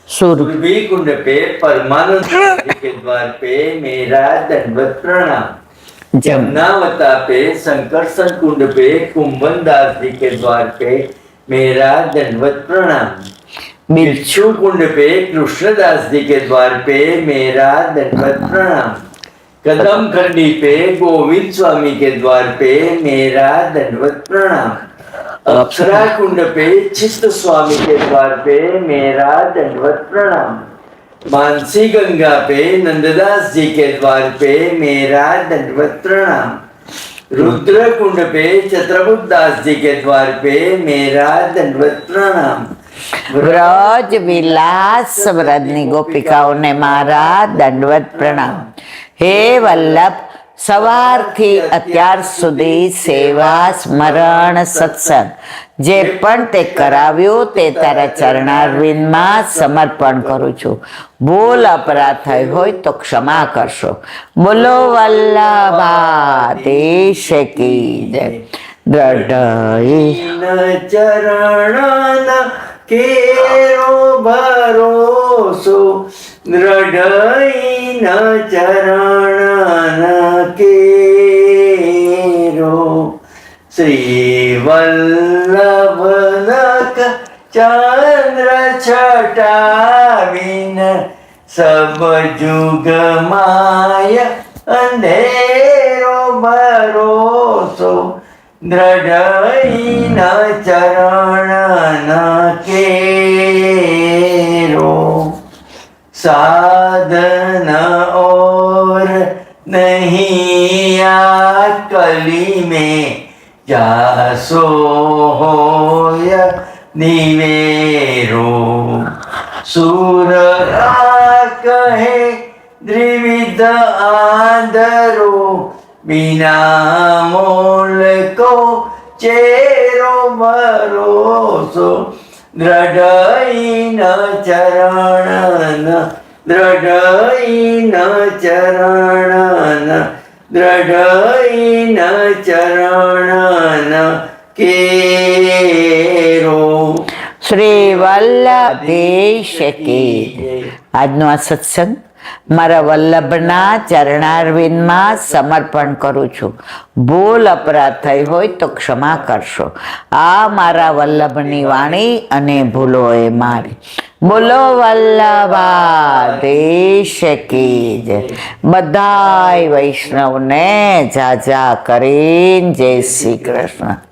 सुरभि कुंड पे परमानंद जी के द्वार पे मेरा दंडवत प्रणाम। जमुनावता पे संकर्षण कुंड पे कुंभन दास जी के द्वार पे मेरा दंडवत प्रणाम। बिच्छू कुंड पे कृष्णदास जी के द्वार पे मेरा दंडवत प्रणाम। कदम खंडी पे गोविंद स्वामी के द्वार पे मेरा दंडवत प्रणाम। अप्सरा कुंड पे चित्त स्वामी के द्वार पे मेरा दंडवत प्रणाम। मानसी गंगा पे नंददास जी के द्वार पे मेरा दंडवत प्रणाम। रुद्र कुंड पे छत्रपुत दास जी के द्वार पे मेरा दंडवत प्रणाम। વ્રજ વિલાસ વ્રજની ગોપિકાઓને મારા દંડવત પ્રણામ. હે વલ્લભ, સવારથી અત્યાર સુધી સેવા સ્મરણ સત્સંગ જે પણ તે કરાવ્યું તે તારા ચરણારવિંદમાં સમર્પણ કરું છું. ભૂલ અપરાધ થઈ હોય તો ક્ષમા કરશો. બોલો વલ્લભાધીશ કી જય. દ્રઢ ચરણ કેરો ભરોસો દ્રઢ ચરણ કેરો. શ્રી વલ્લભ ચંદ્ર છટાવીન સબ જુગ માય અંધેરો ભરોસો દ્રઢ ચરણ કેરો. साधन और नहीं आ कली में जासो हो નિવેરો સુર કહે દ્વિવિધ આંધરો વિના મોલ કો ચેરો ભરોસો દ્રઢઈન ચરણ દ્રઢઈન ચરણ દ્રઢઈન ચરણ કેરો. શ્રી વલ્લભેશ કી જય. આજનો આ સત્સંગ મારા વલ્લભના ચરણારવિંદમાં સમર્પણ કરું છું. ભૂલ અપરાધ થઈ હોય તો ક્ષમા કરશો. આ મારા વલ્લભની વાણી અને ભૂલો એ મારી. બોલો વલ્લભાધીશ કી જય. બધાય વૈષ્ણવને જાજા કરીને જય શ્રી કૃષ્ણ.